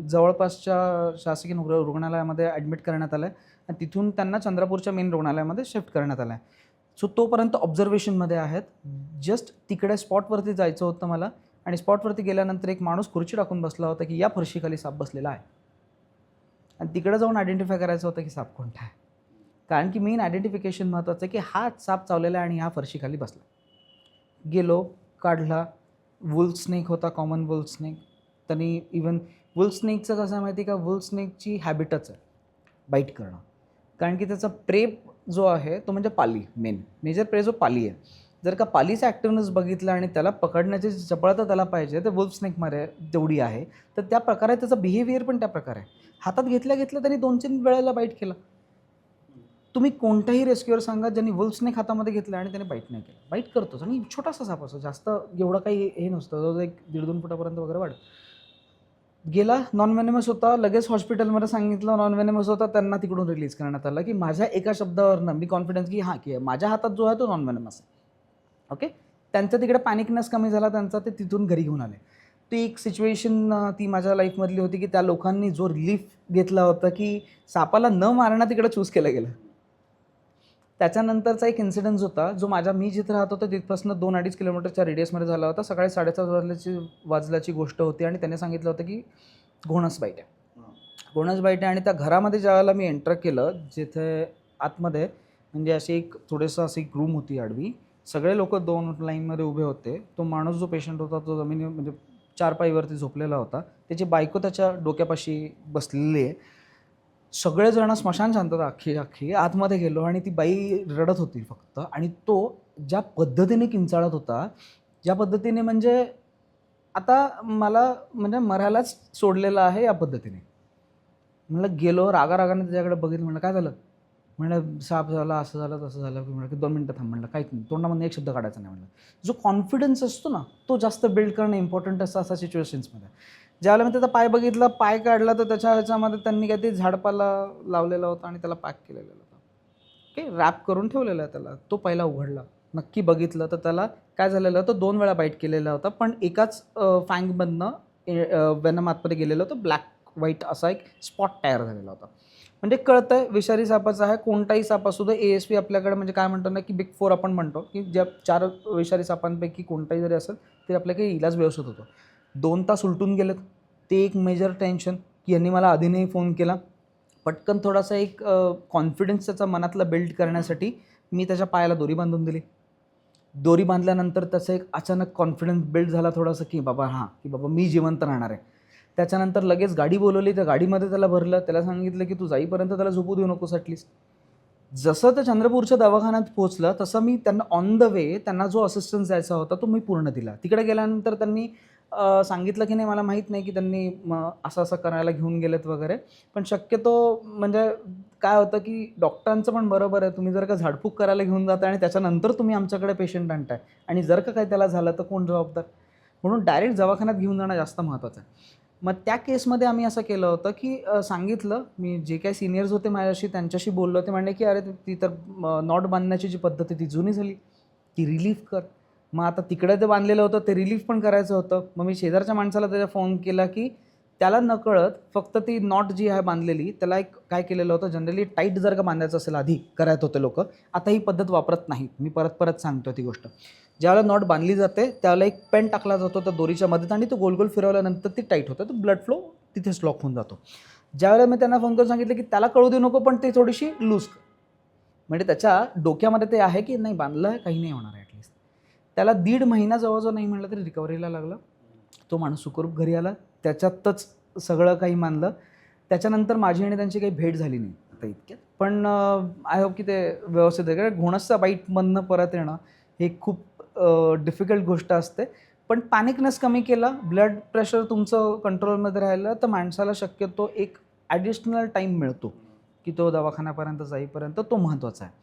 जवळपासच्या शासकीय रुग्णालयामध्ये ॲडमिट करण्यात आलं आहे आणि तिथून त्यांना चंद्रपूरच्या मेन रुग्णालयामध्ये शिफ्ट करण्यात आलं आहे. सो तोपर्यंत ऑब्झर्वेशनमध्ये आहेत. जस्ट तिकडे स्पॉटवरती जायचं होतं मला आणि स्पॉटवरती गेल्यानंतर एक माणूस खुर्ची टाकून बसला होता, की या फरशीखाली साप बसलेला आहे आणि तिकडे जाऊन आयडेंटिफाय करायचं होतं, की साप कोणता आहे. कारण की मेन आयडेंटिफिकेशन महत्त्वाचं आहे, की हा साप चावलेला आहे आणि हा फरशीखाली बसला. गेलो, काढला. वुल्फ स्नेक होता, कॉमन वुल्फ स्नेक. त्यांनी इवन वुल्फ स्नेकचं कसं आहे माहिती आहे का, वुल्फ स्नेकची हॅबिटच आहे बाईट करणं. कारण की त्याचा प्रे जो आहे तो म्हणजे पाली, मेजर प्रे जो पाली आहे. जर का पालीचा ॲक्टिव्हनेस बघितला आणि त्याला पकडण्याची चपळता त्याला पाहिजे, तर वुल्फ स्नेकमध्ये तेवढी आहे. तर त्या प्रकारे त्याचा बिहेवियर पण त्या प्रकारे आहे. हातात घेतल्या त्यांनी 2-3 वेळेला बाईट केला. तुम्ही कोणताही रेस्क्युअर सांगा ज्यांनी वुल्फ स्नेक हातामध्ये घेतला आणि त्याने बाईट नाही केलं. बाईट करतोच आणि छोटासा साप असतो, जास्त एवढं काही हे नसतं, जवळजवळ 1-1.5-2 फुटापर्यंत वगैरे वाढ. गेला, नॉन व्हेनेमस होता. लगेच हॉस्पिटलमध्ये सांगितलं नॉन व्हेनेमस होता. त्यांना तिकडून रिलीज करण्यात आलं, की माझ्या एका शब्दावरनं मी कॉन्फिडन्स की हां, की माझ्या हातात जो आहे तो नॉन व्हेनेमस आहे. ओके. त्यांचं तिकडे पॅनिकनेस कमी झाला त्यांचा, ते तिथून घरी घेऊन आले. ती एक सिच्युएशन ती माझ्या लाईफमधली होती, की त्या लोकांनी जो रिलीफ घेतला होता, की सापाला न मारणं तिकडे चूज केलं गेलं. त्याच्यानंतरचा एक इन्सिडन्स होता, जो मी जिथे राहत होतो तिथपासून 2-2.5 किलोमीटरच्या रेडियसमध्ये झाला होता. सकाळी 7:30 वाजल्याची गोष्ट होती आणि त्याने सांगितलं होतं, की घोणस बाईट आहे. घोणस बाईट आहे आणि त्या घरामध्ये ज्यावेळेला मी एंटर केलं, जिथे आतमध्ये म्हणजे अशी एक थोडंसं अशी एक रूम होती आडवी. सगळे लोकं 2 लाईनमध्ये उभे होते. तो माणूस जो पेशंट होता तो म्हणजे चारपाईवरती झोपलेला होता. त्याची बायको त्याच्या डोक्यापाशी बसलेली आहे. सगळेजण स्मशान शांतता अख्खी आतमध्ये गेलो आणि ती बाई रडत होती फक्त. आणि तो ज्या पद्धतीने किंचाळत होता, ज्या पद्धतीने म्हणजे आता मला म्हणजे मरायलाच सोडलेलं आहे या पद्धतीने. म्हणलं गेलो रागारागाने त्याच्याकडे बघितलं, म्हणलं काय झालं? म्हणलं साप झाला, असं झालं, तसं झालं. म्हणलं की 2 मिनटं थांब. म्हणलं काहीच नाही, तोंडामधून एक शब्द काढायचा नाही. म्हणलं जो कॉन्फिडन्स असतो ना, तो जास्त बिल्ड करणं इम्पॉर्टंट असतं अशा सिच्युएशन्समध्ये. ज्यावेळेला मी त्याचा पाय बघितला, पाय काढला, तर त्याच्या ह्याच्यामध्ये त्यांनी काहीतरी झाडपाला लावलेला होता आणि त्याला पॅक केलेलं होतं. ओके, रॅप करून ठेवलेला आहे त्याला. तो पहिला उघडला, नक्की बघितलं तर त्याला काय झालेलं होतं, 2 वेळा बाईट केलेला होता, पण एकाच फँगमधनं वेनम आतमध्ये गेलेलं होतं. ब्लॅक व्हाईट असा एक स्पॉट तयार झालेला होता. म्हणजे कळतंय विषारी सापाचा आहे. कोणताही साप असू दे, ASV आपल्याकडे म्हणजे काय म्हणतो ना, की बिग 4 आपण म्हणतो, की ज्या 4 विषारी सापांपैकी कोणताही जरी असेल तरी आपल्याकडे इलाज व्यवस्थित होतो. 2 तास उलटून गेलेत. ते एक मेजर टेन्शन, की यांनी मला आधी नाही फोन केला. पटकन थोडासा एक कॉन्फिडन्स त्याचा मनातला बिल्ड करण्यासाठी मी त्याच्या पायाला दोरी बांधून दिली. दोरी बांधल्यानंतर त्याचा एक अचानक कॉन्फिडन्स बिल्ड झाला थोडासा, की बाबा मी जिवंत राहणार आहे. त्याच्यानंतर लगेच गाडी बोलवली, त्या गाडीमध्ये त्याला भरलं. त्याला सांगितलं, की तू जाईपर्यंत त्याला झोपू देऊ नकोस ॲटलीस्ट. जसं त्या चंद्रपूरच्या दवाखान्यात पोहोचलं, तसं मी त्यांना ऑन द वे त्यांना जो असिस्टन्स द्यायचा होता तो मी पूर्ण दिला. तिकडे गेल्यानंतर त्यांनी सांगितलं, की नाही मला माहीत नाही, की त्यांनी असं करायला घेऊन गेलेत वगैरे. पण शक्यतो म्हणजे काय होतं, की डॉक्टरांचं पण बरोबर आहे. तुम्ही जर का झाडफूक करायला घेऊन जाताय आणि त्याच्यानंतर तुम्ही आमच्याकडे पेशंट आणताय आणि जर का काही त्याला झालं तर कोण जबाबदार? म्हणून डायरेक्ट दवाखान्यात घेऊन जाणं जास्त महत्त्वाचं आहे. मग त्या केसमध्ये आम्ही असं केलं होतं, की सांगितलं, मी जे काही सिनियर्स होते माझ्याशी त्यांच्याशी बोललो. ते म्हणले, की अरे ती तर नॉट बांधण्याची जी पद्धत आहे ती जुनी झाली, ती रिलीफ कर. मग आता तिकडे ते बांधलेलं होतं, ते रिलीफ पण करायचं होतं. मग मी शेजारच्या माणसाला त्याचा फोन केला की त्याला नकळत फक्त ती नॉट जी आहे बांधलेली, त्याला एक काय केलेलं होतं, जनरली टाईट जर का बांधायचं असेल आधी करत होते लोक, आता ही पद्धत वापरत नाहीत. मी परत परत सांगतो ती गोष्ट. ज्यावेळेला नॉट बांधली जाते त्यावेळेला एक पेन टाकला जातो त्या दोरीच्या मदत आणि तो गोल गोल फिरवल्यानंतर ती टाईट होतं, तर ब्लड फ्लो तिथेच लॉक होऊन जातो. ज्यावेळेला मी त्यांना फोन करून सांगितलं की त्याला कळू देऊ नको, पण ते थोडीशी लूज, म्हणजे त्याच्या डोक्यामध्ये ते आहे की नाही बांधलं आहे, काही नाही होणार आहे ॲटलिस्ट. त्याला 1.5 महिना जवळजवळ नाही म्हटलं तरी रिकव्हरीला लागला. तो माणूस सुखरूप घरी आला, त्याच्यातच सगळं काही मानलं. त्याच्यानंतर माझी आणि त्यांची काही भेट झाली नाही आता इतक्यात, पण आय होप की ते व्यवस्थित आहे. कारण घोणसचा बाईटमधनं परत येणं हे खूप डिफिकल्ट गोष्ट असते. पण पॅनिकनेस कमी केला, ब्लड प्रेशर तुमचं कंट्रोलमध्ये राहिलं, तर माणसाला शक्यतो एक ॲडिशनल टाईम मिळतो की तो दवाखान्यापर्यंत जाईपर्यंत, तो महत्त्वाचा आहे.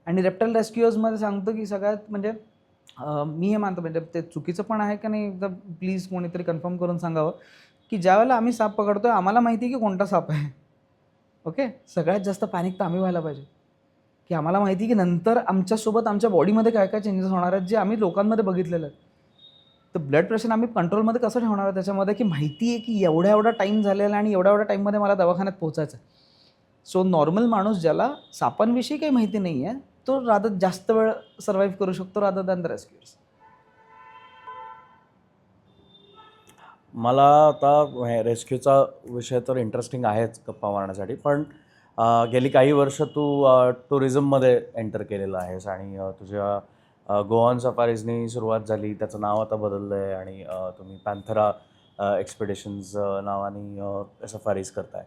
आणि रेप्टाईल रेस्क्यूअर्समध्ये सांगतो की सगळ्यात म्हणजे मी हे मानतो, म्हणजे ते चुकीचं पण आहे का नाही एकदा प्लीज कोणीतरी कन्फर्म करून सांगावं की ज्यावेळेला आम्ही साप पकडतोय आम्हाला माहिती आहे की कोणता साप आहे. ओके, सगळ्यात जास्त पॅनिक तर आम्ही व्हायला पाहिजे की आम्हाला माहिती आहे की नंतर आमच्यासोबत आमच्या बॉडीमध्ये काय काय चेंजेस होणार आहेत जे आम्ही लोकांमध्ये बघितलेलं आहे. तर ब्लड प्रेशर आम्ही कंट्रोलमध्ये कसं ठेवणार आहे त्याच्यामध्ये, की माहिती आहे की एवढा एवढा टाईम झालेला आणि एवढ्या एवढ्या टाईममध्ये मला दवाखान्यात पोहोचायचं आहे. सो नॉर्मल माणूस ज्याला सापांविषयी काही माहिती नाही आहे तो रादर जास्त वेळ सर्व्हाइव्ह करू शकतो रादर दॅन द रेस्क्यूअर्स. मला आता रेस्क्यूचा विषय तर इंटरेस्टिंग आहेच गप्पा मारण्यासाठी, पण गेली काही वर्ष तू टुरिझममध्ये एंटर केलेलं आहेस आणि तुझ्या गोवान सफारीजनी सुरुवात झाली, त्याचं नाव आता बदललं आहे आणि तुम्ही पॅन्थरा एक्सपिडिशन्स नावाने सफारीज करताय.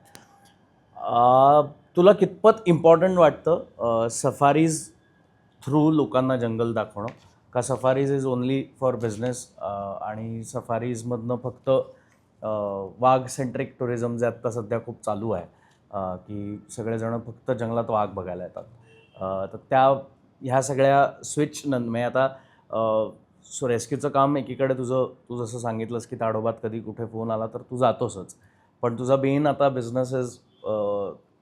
तुला कितपत इम्पॉर्टंट वाटतं सफारीज थ्रू लोकांना जंगल दाखवणं, का safaris is only for business आणि सफारीजमधनं फक्त वाघ सेंट्रिक टुरिझम जे आत्ता सध्या खूप चालू आहे की सगळेजण फक्त जंगलात वाघ बघायला येतात, तर ह्या सगळ्या स्विच म्हणजे आता सो रेस्क्यूचं काम एकीकडे तू जसं सांगितलंस की ताडोबात कधी कुठे फोन आला तर तू जातोसच, पण तुझा मेन आता बिझनेस इज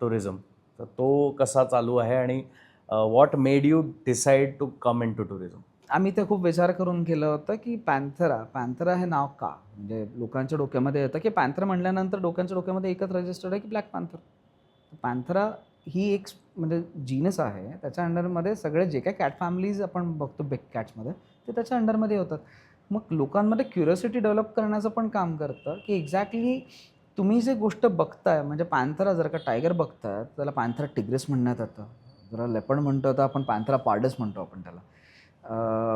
टुरिझम. तर तो कसा चालू आहे आणि what made you decide to come into tourism? आम्ही ते खूप विचार करून केलं होतं की पॅन्थरा हे नाव का, म्हणजे लोकांच्या डोक्यामध्ये येतं की पॅन्थरा म्हटल्यानंतर डोक्यांच्या डोक्यामध्ये एकच रजिस्टर्ड आहे की ब्लॅक पॅन्थर. पॅन्थरा ही एक म्हणजे जीनस आहे, त्याच्या अंडरमध्ये सगळे जे काय कॅट फॅमिलीज आपण बघतो बिग कॅट्समध्ये ते त्याच्या अंडरमध्ये होतात. मग लोकांमध्ये क्युरिओसिटी डेव्हलप करण्याचं पण काम करतं की एक्झॅक्टली तुम्ही जे गोष्ट बघताय, म्हणजे पॅन्थरा जर का टायगर बघताय त्याला पॅन्थरा टिग्रिस म्हणण्यात येतं, जरा लेपर्ड म्हणतो तर आपण पॅन्थरा पार्डस म्हणतो आपण त्याला,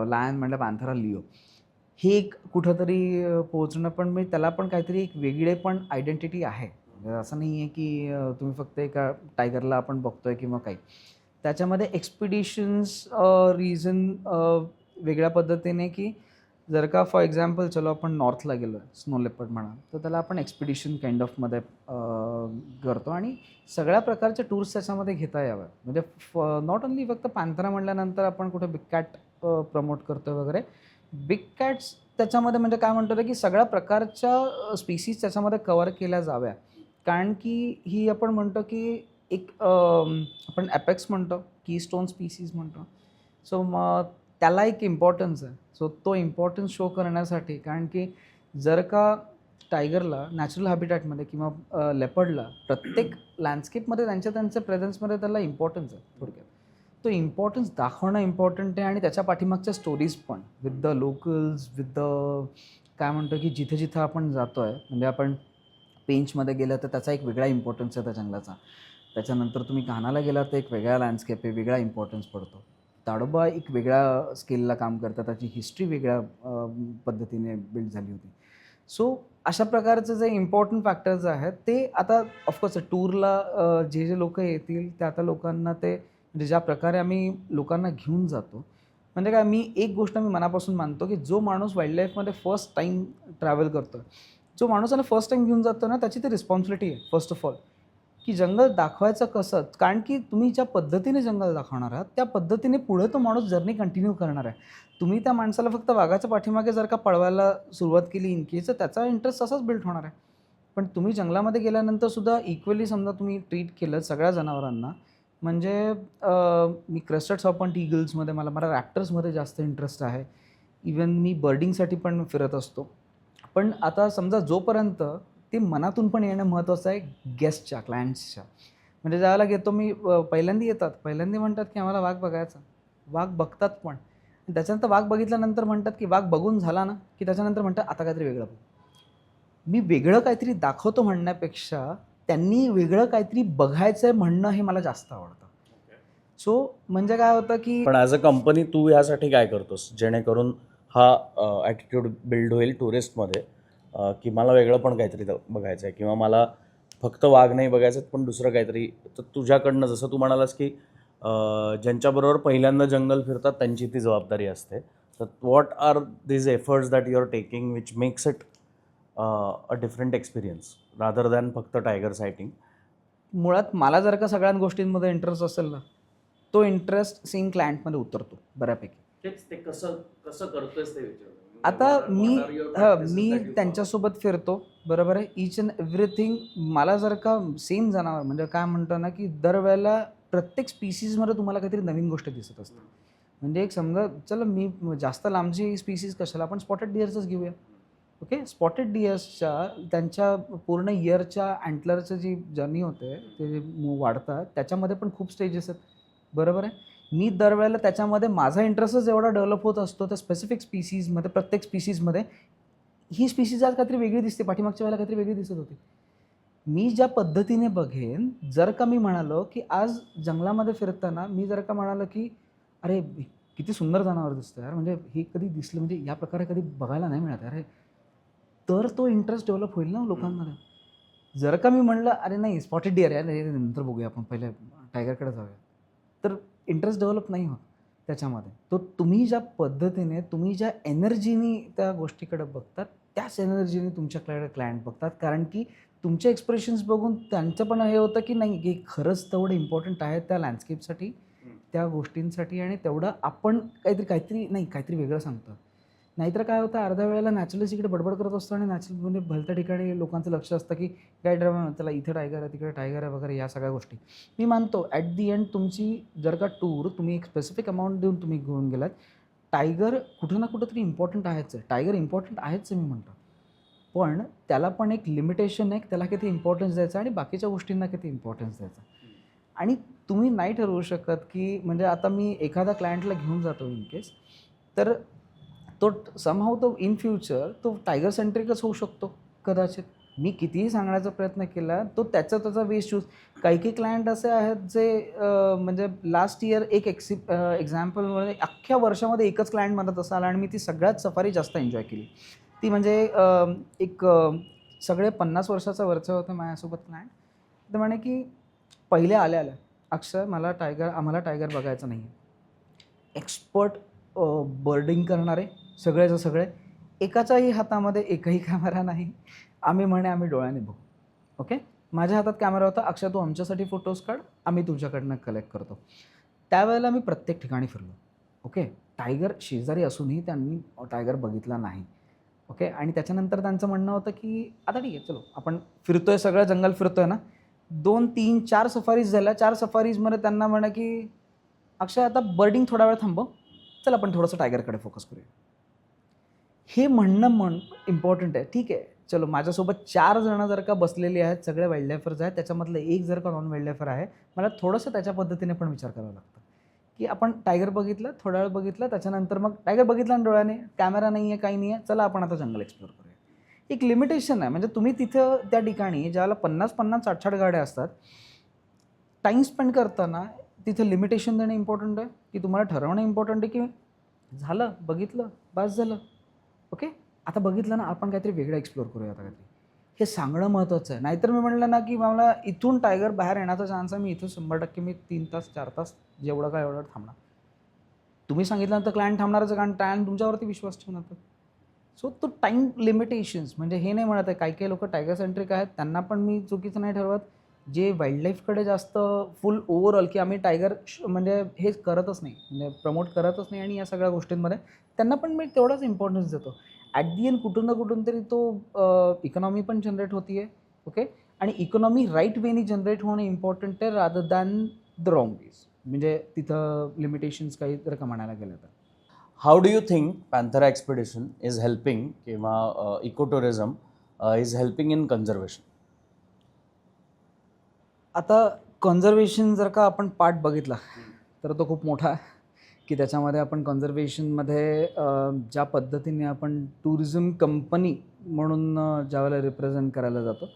लायन म्हटलं पॅन्थरा लिओ. हे एक कुठंतरी पोहोचणं, पण मी त्याला पण काहीतरी एक वेगळे पण आयडेंटिटी आहे. म्हणजे असं नाही आहे की तुम्ही फक्त एका टायगरला आपण बघतोय किंवा काही, त्याच्यामध्ये एक्सपिडिशन्स रिझन वेगळ्या पद्धतीने, की जर का फॉर एक्झाम्पल चलो आपण नॉर्थला गेलो आहे, स्नो लेपर्ड म्हणा, तर त्याला आपण एक्सपिडिशन काइंड ऑफमध्ये करतो आणि सगळ्या प्रकारचे टूर्स त्याच्यामध्ये घेता याव्या. म्हणजे नॉट ओन्ली फक्त पॅन्थरा म्हटल्यानंतर आपण कुठे बिग कॅट प्रमोट करतो वगैरे, बिग कॅट्स त्याच्यामध्ये म्हणजे काय म्हणतो की सगळ्या प्रकारच्या स्पीसीज त्याच्यामध्ये कवर केल्या जाव्या. कारण की ही आपण म्हणतो की एक आपण ॲपेक्स म्हणतो, कीस्टोन स्पीसीज म्हणतो. सो मग त्याला एक इम्पॉर्टन्स आहे. सो तो इम्पॉर्टन्स शो करण्यासाठी, कारण की जर का टायगरला नॅचरल हॅबिटॅटमध्ये किंवा लेपर्डला प्रत्येक लँडस्केपमध्ये त्यांच्या प्रेझेन्समध्ये त्याला इम्पॉर्टन्स आहे थोडक्यात. तो इम्पॉर्टन्स दाखवणं इम्पॉर्टंट आहे आणि त्याच्या पाठीमागच्या स्टोरीज पण with the locals, with the काय म्हणतो की जिथे जिथं आपण जातो आहे, म्हणजे आपण पेंचमध्ये गेलं तर त्याचा एक वेगळा इम्पॉर्टन्स आहे त्या जंगलाचा. त्याच्यानंतर तुम्ही कान्हाला गेला तर एक वेगळा लँडस्केप आहे, वेगळा इम्पॉर्टन्स पडतो. ताडोबा एक वेगळ्या स्केलला काम करतं, त्याची हिस्ट्री वेगळ्या पद्धतीने बिल्ड झाली होती. सो अशा प्रकारचे जे इम्पॉर्टंट फॅक्टर्स आहेत ते आता ऑफकोर्स टूरला जे जे लोक येतील त्या त्या लोकांना ते, म्हणजे ज्या प्रकारे आम्ही लोकांना घेऊन जातो, म्हणजे काय, मी एक गोष्ट मी मनापासून मानतो की जो माणूस वाईल्ड लाईफमध्ये फर्स्ट टाईम ट्रॅव्हल करतो, जो माणूस त्याला फर्स्ट टाईम घेऊन जातो ना, त्याची ती रिस्पॉन्सिबिलिटी आहे फर्स्ट ऑफ ऑल, की जंगल दाखवायचं कसं. कारण की तुम्ही ज्या पद्धतीने जंगल दाखवणार आहात त्या पद्धतीने पुढे तो माणूस जर्नी कंटिन्यू करणार आहे. तुम्ही त्या माणसाला फक्त वाघाच्या पाठीमागे जर का पळवायला सुरुवात केली इन केस, तर त्याचा इंटरेस्ट तसाच बिल्ड होणार आहे. पण तुम्ही जंगलामध्ये गेल्यानंतर सुद्धा इक्वली समजा तुम्ही ट्रीट केलं सगळ्या जनावरांना, म्हणजे मी क्रेस्टेड सर्पंट ईगल्समध्ये मला रॅप्टर्समध्ये जास्त इंटरेस्ट आहे, इवन मी बर्डिंगसाठी पण फिरत असतो. पण आता समजा जोपर्यंत ते मनातून पण येणं महत्त्वाचं आहे गेस्टच्या, क्लायंट्सच्या. म्हणजे ज्यावेळेला घेतो मी पहिल्यांदा येतात, पहिल्यांदा म्हणतात की आम्हाला वाघ बघायचा. वाघ बघतात पण. त्याच्यानंतर वाघ बघितल्यानंतर म्हणतात की वाघ बघून झाला ना, की त्याच्यानंतर म्हणतात आता काहीतरी वेगळं बघू. मी वेगळं काहीतरी दाखवतो म्हणण्यापेक्षा त्यांनी वेगळं काहीतरी बघायचं आहे म्हणणं हे मला जास्त आवडतं. सो म्हणजे काय होतं की पण ॲज अ कंपनी तू यासाठी काय करतोस जेणेकरून हा ॲटिट्यूड बिल्ड होईल टुरिस्टमध्ये, की मला वेगळं पण काहीतरी बघायचं आहे किंवा मला फक्त वाघ नाही बघायचं पण दुसरं काहीतरी. तर तुझ्याकडनं जसं तू म्हणालास की ज्यांच्याबरोबर पहिल्यांदा जंगल फिरतात त्यांची ती जबाबदारी असते. तर what are these efforts that you are taking which makes it a different experience rather than फक्त टायगर सायटिंग? मुळात मला जर का सगळ्या गोष्टींमध्ये इंटरेस्ट असेल ना, तो इंटरेस्ट सेम क्लायंटमध्ये उतरतो बऱ्यापैकी. तेच ते कसं कसं करतोयस ते विचार. आता मी त्यांच्यासोबत फिरतो, बरोबर आहे. ईच अँड एव्हरीथिंग मला जर का सेम जनावर म्हणजे काय म्हणतो ना, की दरवेळेला प्रत्येक स्पीसीजमध्ये तुम्हाला काहीतरी नवीन गोष्ट दिसत असते. म्हणजे एक समजा चला मी जास्त लांबची स्पीसीज कशाला आपण स्पॉटेड डिअर्सच घेऊया. ओके, स्पॉटेड डिअर्सच्या त्यांच्या पूर्ण इयरच्या अँटलरचं जी जर्नी होते ते वाढतात त्याच्यामध्ये पण खूप स्टेजेस आहेत, बरोबर आहे. मी दरवेळेला त्याच्यामध्ये माझा इंटरेस्टच एवढा डेव्हलप होत असतो त्या स्पेसिफिक स्पीसीजमध्ये, प्रत्येक स्पीसीजमध्ये. ही स्पीसीज आज काहीतरी वेगळी दिसते, पाठीमागच्या वेळेला काहीतरी वेगळी दिसत होती. मी ज्या पद्धतीने बघेन, जर का मी म्हणालो की आज जंगलामध्ये फिरताना मी जर का म्हणालो की अरे किती सुंदर जनावर दिसतं यार, म्हणजे हे कधी दिसलं, म्हणजे या प्रकारे कधी बघायला नाही मिळत अरे, तर तो इंटरेस्ट डेव्हलप होईल ना लोकांमध्ये. जर का मी म्हणलं अरे नाही स्पॉटेड डिअर यार, हे नंतर बघूया आपण, पहिले टायगरकडे जाऊया, तर इंटरेस्ट डेव्हलप नाही होत त्याच्यामध्ये. तो तुम्ही ज्या पद्धतीने, तुम्ही ज्या एनर्जीनी त्या गोष्टीकडे बघतात, त्याच एनर्जीने तुमच्याकडे क्लायंट बघतात. कारण की तुमचे एक्सप्रेशन्स बघून त्यांचं पण हे होतं की नाही हे खरंच तेवढं इम्पॉर्टंट आहे त्या लँडस्केपसाठी, त्या गोष्टींसाठी, आणि तेवढं आपण काहीतरी वेगळं सांगतो. नाहीतर काय होतं अर्ध्या वेळेला नॅचरलीच इकडे बडबड करत असतो आणि नॅचरल म्हणजे भलत्या ठिकाणी लोकांचं लक्ष असतं की काय ड्रायव्हर त्याला इथे टायगर आहे, तिकडे टायगर आहे वगैरे, या सगळ्या गोष्टी. मी मानतो ॲट दी एंड तुमची जर का टूर तुम्ही एक स्पेसिफिक अमाऊंट देऊन तुम्ही घेऊन गेलात, टायगर कुठं ना कुठं तरी इम्पॉर्टंट आहेच आहे. टायगर इम्पॉर्टंट आहेच आहे मी म्हणतो. पण त्याला पण एक लिमिटेशन आहे, त्याला किती इम्पॉर्टन्स द्यायचा आणि बाकीच्या गोष्टींना किती इम्पॉर्टन्स द्यायचा. आणि तुम्ही नाही ठरवू शकत की म्हणजे आता मी एखादा क्लायंटला घेऊन जातो इन केस, तर तो समहाऊ तो इन फ्युचर तो टायगर सेंट्रिकच होऊ शकतो कदाचित. मी कितीही सांगण्याचा प्रयत्न केला तो त्याचा वे चूज. काही क्लायंट असे आहेत जे म्हणजे लास्ट इयर एक एक्झाम्पलमध्ये अख्ख्या वर्षामध्ये एकच क्लायंट म्हणत असाल आणि मी ती सगळ्यात सफारी जास्त एन्जॉय केली. ती म्हणजे एक सगळे 50 वर्षाचा वरचे होते माझ्यासोबत क्लायंट. ते म्हणे की पहिले आल्या अक्षय आम्हाला टायगर बघायचं नाही आहे. एक्सपर्ट बर्डिंग करणारे सगळेच सगळे, एकाच्याही हातामध्ये एकही कॅमेरा नाही. आम्ही डोळ्याने बघू. ओके, माझ्या हातात कॅमेरा होता, अक्षय तू आमच्यासाठी फोटोज काढ, आम्ही तुझ्याकडनं कलेक्ट करतो. त्यावेळेला मी प्रत्येक ठिकाणी फिरलो. ओके, टायगर शेजारी असूनही त्यांनी टायगर बघितला नाही. ओके, आणि त्याच्यानंतर त्यांचं म्हणणं होतं की आता ठीक आहे चलो आपण फिरतोय, सगळं जंगल फिरतोय ना, 2, 3, 4 सफारीज झाल्या. 4 सफारीजमध्ये त्यांना म्हणा की अक्षय आता बर्डिंग थोडा वेळ थांबव, चल आपण थोडंसं टायगरकडे फोकस करूया. हे म्हणणं इम्पॉर्टंट आहे. ठीक आहे चलो, माझ्यासोबत 4 जणं जर का बसलेली आहेत, सगळे वाईल्ड लाईफर्स आहेत, त्याच्यामधलं एक जर का नॉन वाईल्ड लाईफर आहे, मला थोडंसं त्याच्या पद्धतीने पण विचार करावा लागतो की आपण टायगर बघितलं, थोडा वेळ बघितलं, त्याच्यानंतर मग टायगर बघितला आणि डोळ्याने, कॅमेरा नाही आहे, काही नाही आहे, चला आपण आता जंगल एक्सप्लोर करूया. एक लिमिटेशन आहे. म्हणजे तुम्ही तिथं त्या ठिकाणी ज्याला 50-50, 60-60 गाड्या असतात, टाईम स्पेंड करताना तिथे लिमिटेशन देणं इम्पॉर्टंट आहे की तुम्हाला ठरवणं इम्पॉर्टंट आहे की झालं बघितलं बस झालं. ओके, आता बघितलं ना, आपण काहीतरी वेगळं एक्सप्लोर करूया आता काहीतरी, हे सांगणं महत्त्वाचं आहे. नाहीतर मी म्हणलं ना की मला इथून टायगर बाहेर येण्याचा चान्स आहे, मी इथून 100% मी 3 तास 4 तास जेवढं काय एवढं थांबणार. तुम्ही सांगितल्यानंतर क्लायंट थांबणारच, कारण क्लायंट तुमच्यावरती विश्वास ठेवणार. सो तो टाईम लिमिटेशन्स, म्हणजे हे नाही म्हणत आहे काही लोक टायगर सेंट्रिक आहेत, त्यांना पण मी चुकीचं नाही ठरवत. जे वाईल्ड लाईफकडे जास्त फुल ओव्हरऑल की आम्ही टायगर म्हणजे हे करतच नाही, म्हणजे प्रमोट करतच नाही, आणि या सगळ्या गोष्टींमध्ये त्यांना पण मी तेवढाच इम्पॉर्टन्स देतो. ॲट दी एंड कुठून ना कुठून तरी तो इकॉनॉमी पण जनरेट होती आहे. ओके, आणि इकॉनॉमी राईट वेनी जनरेट होणं इम्पॉर्टंट आहे rather than the wrong ways. म्हणजे तिथं लिमिटेशन्स काही जर का म्हणायला गेलं तर how do you think Panthera expedition is helping किंवा eco tourism is helping in conservation? आता कन्झर्वेशन जर का आपण पार्ट बघितला तर तो खूप मोठा आहे, की त्याच्यामध्ये आपण कन्झर्वेशनमध्ये ज्या पद्धतीने आपण टुरिझम कंपनी म्हणून ज्यावेळेला रिप्रेझेंट करायला जातो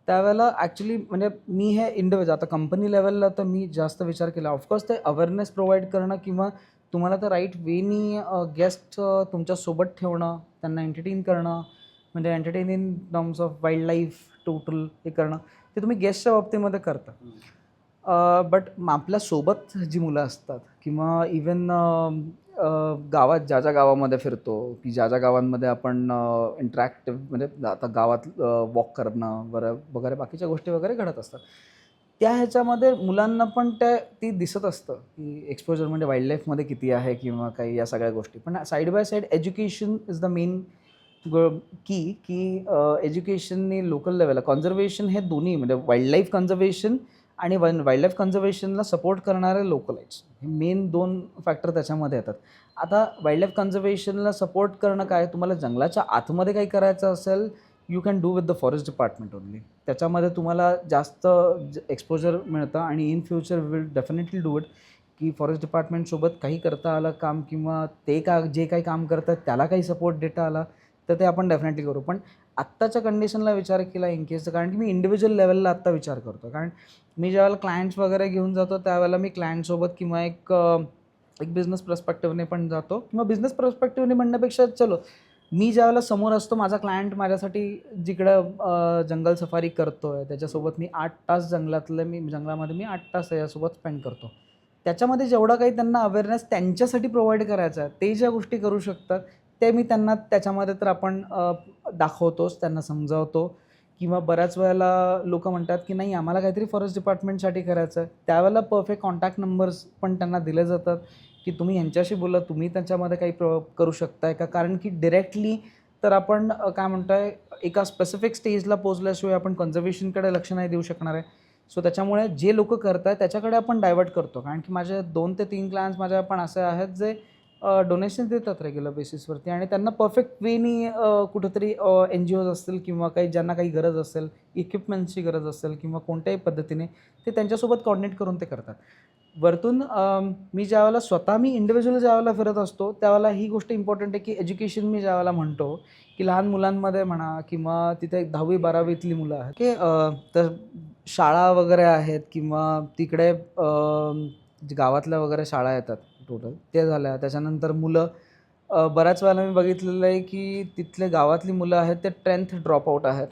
त्यावेळेला ॲक्च्युली म्हणजे मी हे इंडिव्हिज्युअल आता कंपनी लेवलला तर मी जास्त विचार केला. ऑफकोर्स ते अवेअरनेस प्रोव्हाइड करणं किंवा तुम्हाला तर राईट वेनी गेस्ट तुमच्यासोबत ठेवणं, त्यांना एंटरटेन करणं, म्हणजे entertain in terms of wild life total हे करणं ते तुम्ही गेस्टच्या बाबतीमध्ये करता. बट आपल्यासोबत जी मुलं असतात किंवा इवन गावात ज्या ज्या गावामध्ये फिरतो की ज्या ज्या गावांमध्ये आपण इंटरॅक्टिव्ह म्हणजे आता गावात वॉक करणं वगैरे बाकीच्या गोष्टी वगैरे घडत असतात, त्या ह्याच्यामध्ये मुलांना पण ती दिसत असतं की एक्सपोजर म्हणजे वाईल्ड लाईफमध्ये किती आहे किंवा काही या सगळ्या गोष्टी. पण side by side education is the main की एज्युकेशनने लोकल लेवलला कॉन्झर्वेशन हे दोन्ही म्हणजे वाईल्ड लाईफ कन्झर्वेशन आणि वाईल्ड लाईफ कन्झर्वेशनला सपोर्ट करणारे लोकलाइट्स हे मेन 2 फॅक्टर त्याच्यामध्ये येतात. आता वाईल्ड लाईफ कन्झर्वेशनला सपोर्ट करणं काय, तुम्हाला जंगलाच्या आतमध्ये काही करायचं असेल you can do with the forest department only. त्याच्यामध्ये तुम्हाला जास्त एक्सपोजर मिळतं आणि in future will definitely do it की फॉरेस्ट डिपार्टमेंटसोबत काही करता आलं काम किंवा ते जे काही काम करतात त्याला काही सपोर्ट देता आला तर ते आपण डेफिनेटली करू. पण आत्ताच्या कंडिशनला विचार केला इन केस, कारण की मी इंडिव्हिज्युअल लेवलला आत्ता विचार करतो. कारण मी ज्यावेळेला क्लायंट्स वगैरे घेऊन जातो त्यावेळेला मी क्लायंटसोबत किंवा एक बिझनेस पर्स्पेक्टिव्हने पण जातो किंवा बिझनेस पर्स्पेक्टिव्हने म्हणण्यापेक्षा चलो मी ज्यावेळेला समोर असतो माझा क्लायंट माझ्यासाठी जिकडं जंगल सफारी करतो आहे त्याच्यासोबत मी 8 तास जंगलामध्ये मी 8 तास यासोबत स्पेंड करतो. त्याच्यामध्ये जेवढा काही त्यांना अवेअरनेस त्यांच्यासाठी प्रोव्हाइड करायचा आहे ते ज्या गोष्टी करू शकतात ते मी त्यांना त्याच्यामध्ये तर आपण दाखवतोच, त्यांना समजावतो. किंवा बऱ्याच वेळेला लोकं म्हणतात की नाही आम्हाला काहीतरी फॉरेस्ट डिपार्टमेंटसाठी करायचं आहे, त्यावेळेला परफेक्ट कॉन्टॅक्ट नंबर्स पण त्यांना दिले जातात की तुम्ही ह्यांच्याशी बोला, तुम्ही त्याच्यामध्ये काही करू शकताय का. कारण की डिरेक्टली तर आपण काय म्हणताय एका स्पेसिफिक स्टेजला पोचल्याशिवाय आपण कन्झर्वेशनकडे लक्ष नाही देऊ शकणार आहे. सो त्याच्यामुळे जे लोकं करत आहेत त्याच्याकडे आपण डायव्हर्ट करतो. कारण की माझे 2 ते 3 क्लायंट्स माझ्या पण असे आहेत जे डोनेशन देतात रेग्युलर बेसिसवरती आणि त्यांना परफेक्ट वेनी कुठंतरी NGOज असतील किंवा काही ज्यांना काही गरज असेल, इक्विपमेंट्सची गरज असेल किंवा कोणत्याही पद्धतीने ते त्यांच्यासोबत कॉर्डिनेट करून ते करतात. वरतून मी ज्यावेळेला मी इंडिव्हिज्युअल ज्यावेळेला फिरत असतो त्यावेळेला ही गोष्ट इम्पॉर्टंट आहे की एज्युकेशन मी ज्यावेळेला म्हणतो की लहान मुलांमध्ये म्हणा किंवा तिथे 10वी-12वीतली मुलं आहेत की तर शाळा वगैरे आहेत किंवा तिकडे गावातल्या वगैरे शाळा येतात टोटल ते झाल्या. त्याच्यानंतर मुलं बऱ्याच वेळेला मी बघितलेलं आहे की तिथले गावातली मुलं आहेत ते 10th ड्रॉपआउट आहेत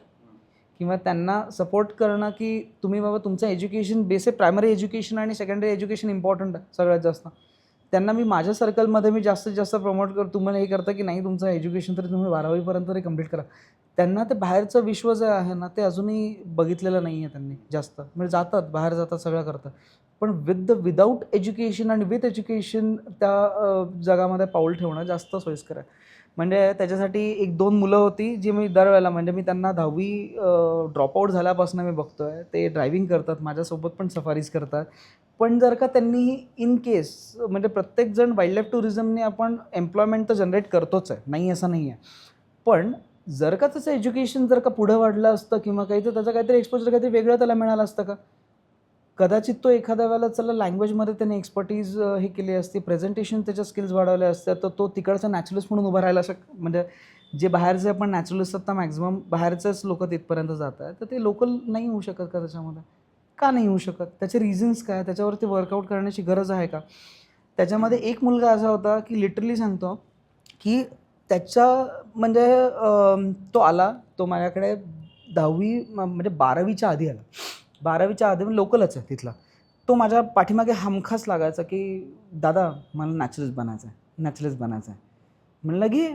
किंवा त्यांना सपोर्ट करणं की तुम्ही बाबा तुमचं एज्युकेशन बेसिक प्रायमरी एज्युकेशन आणि सेकंडरी एज्युकेशन इम्पॉर्टंट आहे सगळ्यात जास्त. त्यांना मी माझ्या सर्कलमध्ये मी जास्तीत जास्त प्रमोट करतो, तुम्हाला हे करतं की नाही तुमचं एज्युकेशन तरी तुम्ही 12वीपर्यंत तरी कंप्लीट करा. त्यांना ते बाहेरचं विश्व जे आहे ना ते अजूनही बघितलेलं नाही आहे त्यांनी जास्त. म्हणजे जातात बाहेर जातात सगळं करतात पण विदाऊट एज्युकेशन आणि विथ एज्युकेशन त्या जगामध्ये पाऊल ठेवणं जास्त सोयीस्कर आहे. म्हणजे त्याच्यासाठी 1-2 मुलं होती जी मी दरवेळेला म्हणजे मी त्यांना 10वी ड्रॉपआउट झाल्यापासून मी बघतो आहे. ते ड्रायव्हिंग करतात, माझ्यासोबत पण सफारीज करतात. पण जर का त्यांनी इन केस म्हणजे प्रत्येकजण वाईल्ड लाईफ टुरिझमने आपण एम्प्लॉयमेंट तर जनरेट करतोच आहे, नाही असं नाही आहे. पण जर का त्याचं एज्युकेशन जर का पुढं वाढलं असतं किंवा काही तर त्याचं काहीतरी एक्सपोजर काहीतरी वेगळं त्याला मिळालं असतं का. कदाचित तो एखाद्या वेळेला चला लँग्वेजमध्ये त्याने एक्सपर्टीज हे केली असती, प्रेझेंटेशन त्याच्या स्किल्स वाढवल्या असत्या तर तो तिकडचा नॅचरलिस्ट म्हणून उभा राहिला म्हणजे जे बाहेरचे आपण नॅचरलिस्ट असतात मॅक्झिमम बाहेरचेच लोकं तिथपर्यंत जात आहेत तर ते लोकल नाही होऊ शकत का त्याच्यामध्ये. का नाही होऊ शकत, त्याचे रिझन्स काय, त्याच्यावरती वर्कआउट करण्याची गरज आहे का. त्याच्यामध्ये एक मुलगा असा होता की लिटरली सांगतो की त्याच्या म्हणजे तो आला, तो माझ्याकडे 10वी म्हणजे 12वीच्या आधी आला. 12वीच्या आधी लोकलच आहे तिथला. तो माझ्या पाठीमागे हमखास लागायचा की दादा मला नॅचरलिस्ट बनायचं आहे, नॅचरलिस्ट बनायचं आहे. म्हणलं की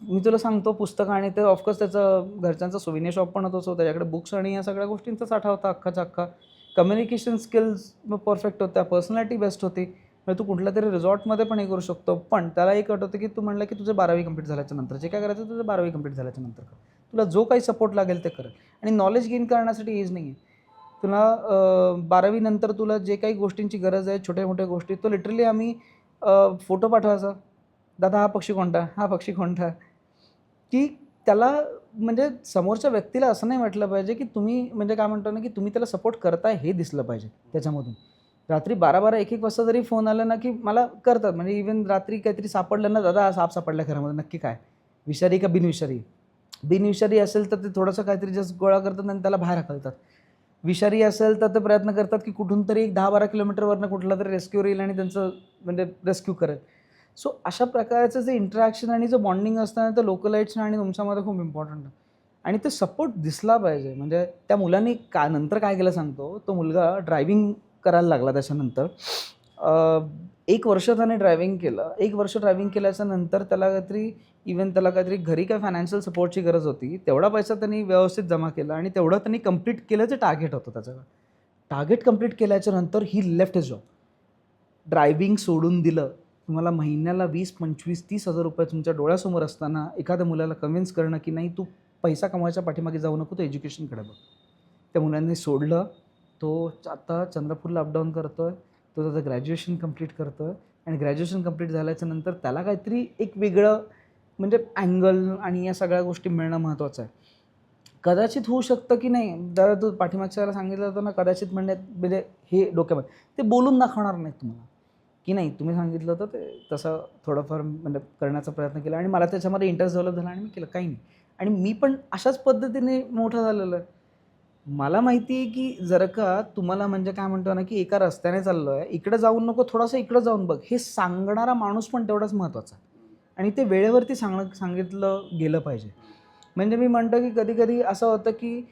मी तुला सांगतो पुस्तकं आणि ते ऑफकोर्स त्याचं घरच्यांचं सोविनियर शॉप पण होतं, सो त्याच्याकडे बुक्स आणि या सगळ्या गोष्टींचा साठा होता अख्खाच्या अख्खा. कम्युनिकेशन स्किल्स परफेक्ट होत्या, पर्सनॅलिटी बेस्ट होती. म्हणजे तू कुठल्या तरी रिसॉर्टमध्ये पण हे करू शकतो. पण त्याला एक अट होतं की तू म्हणलं की तुझं 12वी कंप्लीट झाल्याच्या नंतर जे काय करायचं तुझं 12वी कंप्लीट झाल्याच्या नंतर कर. तुला जो काही सपोर्ट लागेल ते करेल आणि नॉलेज गेन करण्यासाठी एज नाही आहे. तुला 12वी नंतर तुला जे काही गोष्टींची गरज आहे छोट्या मोठ्या गोष्टी तो लिटरली आम्ही फोटो पाठवायचा दादा हा पक्षी कोणता, हा पक्षी कोणता, की त्याला म्हणजे समोरच्या व्यक्तीला असं नाही वाटलं पाहिजे की तुम्ही म्हणजे काय म्हणतो ना की तुम्ही त्याला सपोर्ट करताय हे दिसलं पाहिजे त्याच्यामधून. रात्री 12-12 1-1 वाजता जरी फोन आला ना की मला करतात म्हणजे इव्हन रात्री काहीतरी सापडलं ना, दादा हा साप सापडला घरामध्ये, नक्की काय विषारी का बिनविषारी. बिनविषारी असेल तर ते थोडंसं काहीतरी जस्ट गोळा करतात आणि त्याला बाहेर हाकलतात. विषारी असेल तर ते प्रयत्न करतात की कुठून तरी एक 10-12 किलोमीटरवरनं कुठला तरी रेस्क्यूअर येईल आणि त्यांचं म्हणजे रेस्क्यू करेल. सो अशा प्रकारचं जे इंटरॅक्शन आणि जे बॉन्डिंग असतं ना, ते लोकलाईट्स आणि तुमच्यामध्ये खूप इम्पॉर्टंट आहे. आणि ते सपोर्ट दिसला पाहिजे. म्हणजे त्या मुलांनी नंतर काय केलं सांगतो, तो मुलगा ड्रायव्हिंग करायला लागला त्याच्यानंतर. 1 वर्ष त्याने ड्रायव्हिंग केलं. 1 वर्ष ड्रायव्हिंग केल्याच्या नंतर त्याला काहीतरी घरी काही फायनान्शियल सपोर्टची गरज होती. तेवढा पैसा त्यांनी व्यवस्थित जमा केला आणि तेवढं त्यांनी कंप्लीट केल्याचं टार्गेट होतं त्याचं. टार्गेट कंप्लीट केल्याच्या नंतर ही लेफ्ट हिज जॉब. ड्रायव्हिंग सोडून दिलं. तुम्हाला महिन्याला 20-25-30,000 रुपये तुमच्या डोळ्यासमोर असताना एखाद्या मुलाला कन्व्हिन्स करणं की नाही तू पैसा कमवायच्या पाठीमागे जाऊ नको, तू एज्युकेशनकडे बघ. त्या मुलांनी सोडलं. तो आता चंद्रपूरला अपडाऊन करतो आहे. तो त्याचं ग्रॅज्युएशन कंप्लीट करतो आहे आणि ग्रॅज्युएशन कंप्लीट झाल्याच्या नंतर त्याला काहीतरी एक वेगळं म्हणजे अँगल आणि या सगळ्या गोष्टी मिळणं महत्त्वाचं आहे. कदाचित होऊ शकतं की नाही, जरा तू पाठीमागच्या वेळेला सांगितलं होतं ना, कदाचित म्हणजे हे डोक्यामध्ये ते बोलून दाखवणार नाहीत तुम्हाला की नाही तुम्ही सांगितलं होतं ते तसं थोडंफार म्हणजे करण्याचा प्रयत्न केला आणि मला त्याच्यामध्ये इंटरेस्ट डेव्हलप झाला आणि मी केलं, काही नाही. आणि मी पण अशाच पद्धतीने मोठा झालेलो आहे. मला माहिती आहे की जर का तुम्हाला म्हणजे काय म्हणतो ना की एका रस्त्याने चाललो आहे, इकडे जाऊ नको, थोडंसं इकडं जाऊन बघ, हे सांगणारा माणूस पण तेवढाच महत्त्वाचा आहे आणि ते वेळेवरती सांगितलं गेलं पाहिजे. म्हणजे मी म्हणतो की कधी-कधी असं होतं की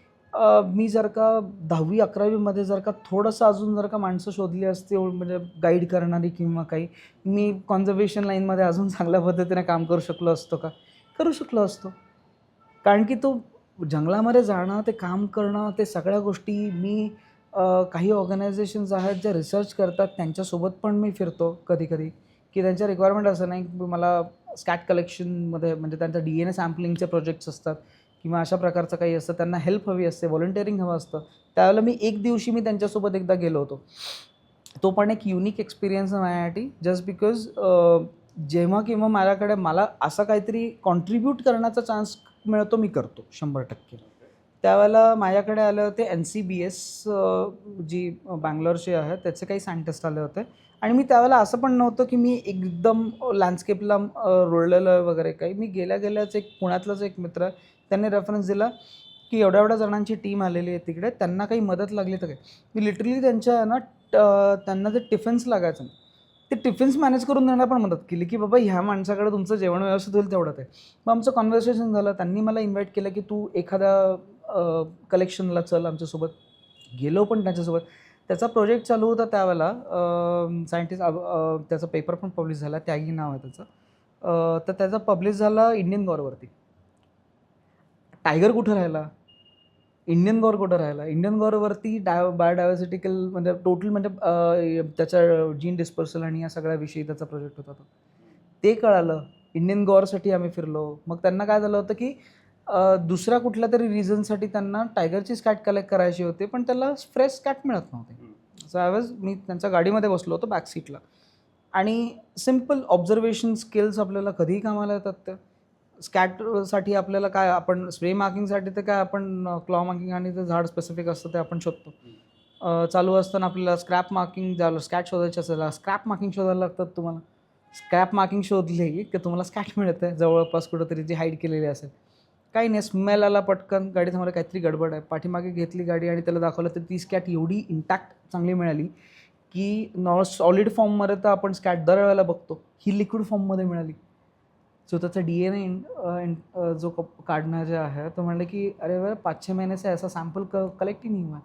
मी जर का 10वी-11वीमध्ये जर का थोडंसं अजून जर का माणसं शोधली असती म्हणजे गाईड करणारी किंवा काही, मी कॉन्झर्वेशन लाईनमध्ये अजून चांगल्या पद्धतीने काम करू शकलो असतो का? करू शकलो असतो. कारण की तो जंगलामध्ये जाणं, ते काम करणं, ते सगळ्या गोष्टी मी काही ऑर्गनायझेशन्स आहेत ज्या रिसर्च करतात त्यांच्यासोबत पण मी फिरतो कधी-कधी, की त्यांच्या रिक्वायरमेंट असं नाही की मला स्कॅट कलेक्शनमध्ये म्हणजे त्यांचा DNA सॅम्पलिंगचे प्रोजेक्ट्स असतात किंवा अशा प्रकारचं काही असतं, त्यांना हेल्प हवी असते, व्हॉलंटिअरिंग हवं असतं. त्यावेळेला मी एक दिवशी मी त्यांच्यासोबत एकदा गेलो होतो. तो पण एक युनिक एक्सपिरियन्स आहे माझ्यासाठी जस्ट बिकॉज जेव्हा केव्हा माझ्याकडे मला असं काहीतरी कॉन्ट्रिब्यूट करण्याचा चान्स मिळतो, मी करतो 100%. त्यावेळेला माझ्याकडे आले होते NCBS जी बंगलोरची आहे त्याचे काही सायंटिस्ट आले होते आणि मी त्यावेळेला असं पण नव्हतं की मी एकदम लँडस्केपला रुळलेलं आहे वगैरे काही. मी गेल्याच एक पुण्यातलाच एक मित्र आहे, त्यांनी रेफरन्स दिला की एवढ्या जणांची टीम आलेली आहे तिकडे, त्यांना काही मदत लागली तर काय. मी लिटरली त्यांच्या ना त्यांना जे टिफिन्स लागायचं ते टिफिन्स मॅनेज करून देण्याला पण मदत केली की बाबा ह्या माणसाकडे तुमचं जेवण व्यवस्थित होईल तेवढं ते. मग आमचं कॉन्व्हर्सेशन झालं. त्यांनी मला इन्व्हाइट केलं की तू एखाद्या कलेक्शनला चल आमच्यासोबत. गेलो पण त्यांच्यासोबत. त्याचा प्रोजेक्ट चालू होता त्यावेळेला सायंटिस्ट त्याचा पेपर पण पब्लिश झाला, त्यागी नाव आहे त्याचं. तर त्याचा पब्लिश झाला इंडियन गॉरवरती. टायगर कुठं राहिला? इंडियन गॉर कुठं राहिला? इंडियन गॉरवरती बायोडायव्हर्सिटिकल म्हणजे टोटल म्हणजे त्याच्या जीन डिस्पर्सल आणि या सगळ्याविषयी त्याचा प्रोजेक्ट होता तो. ते कळालं. इंडियन गॉरसाठी आम्ही फिरलो. मग त्यांना काय झालं होतं की दुसऱ्या कुठल्या तरी रिझनसाठी त्यांना टायगरची स्कॅट कलेक्ट करायची होती, पण त्याला फ्रेश स्कॅट मिळत नव्हते. सो मी त्यांच्या गाडीमध्ये बसलो होतो बॅक सीटला आणि सिम्पल ऑब्झर्वेशन स्किल्स आपल्याला कधीही कामाला येतात त्या. स्कॅटसाठी आपल्याला काय आपण स्प्रे मार्किंगसाठी तर काय आपण क्लॉ मार्किंग आणि ते झाड स्पेसिफिक असतं ते आपण शोधतो. चालू असताना आपल्याला स्क्रॅप मार्किंग झालं, स्कॅट शोधायचं असेल, स्क्रॅप मार्किंग शोधायला लागतात तुम्हाला. स्क्रॅप मार्किंग शोधली की तुम्हाला स्कॅट मिळतं जवळपास कुठंतरी जी हाईड केलेली असेल. काही नाही, स्मेल आला पटकन, गाडी थांबवली, काहीतरी गडबड आहे. पाठीमागे घेतली गाडी आणि त्याला दाखवलं तर ती स्कॅट एवढी इंटॅक्ट चांगली मिळाली की सॉलिड फॉर्ममध्ये तर आपण स्कॅट दरवेळेला बघतो, ही लिक्विड फॉर्ममध्ये मिळाली. सो त्याचा DNA जो काढणं जे आहे तो म्हणलं की अरे वा 5-6 महिने से ऐसा सॅम्पल कलेक्ट ही नहीं हुआ.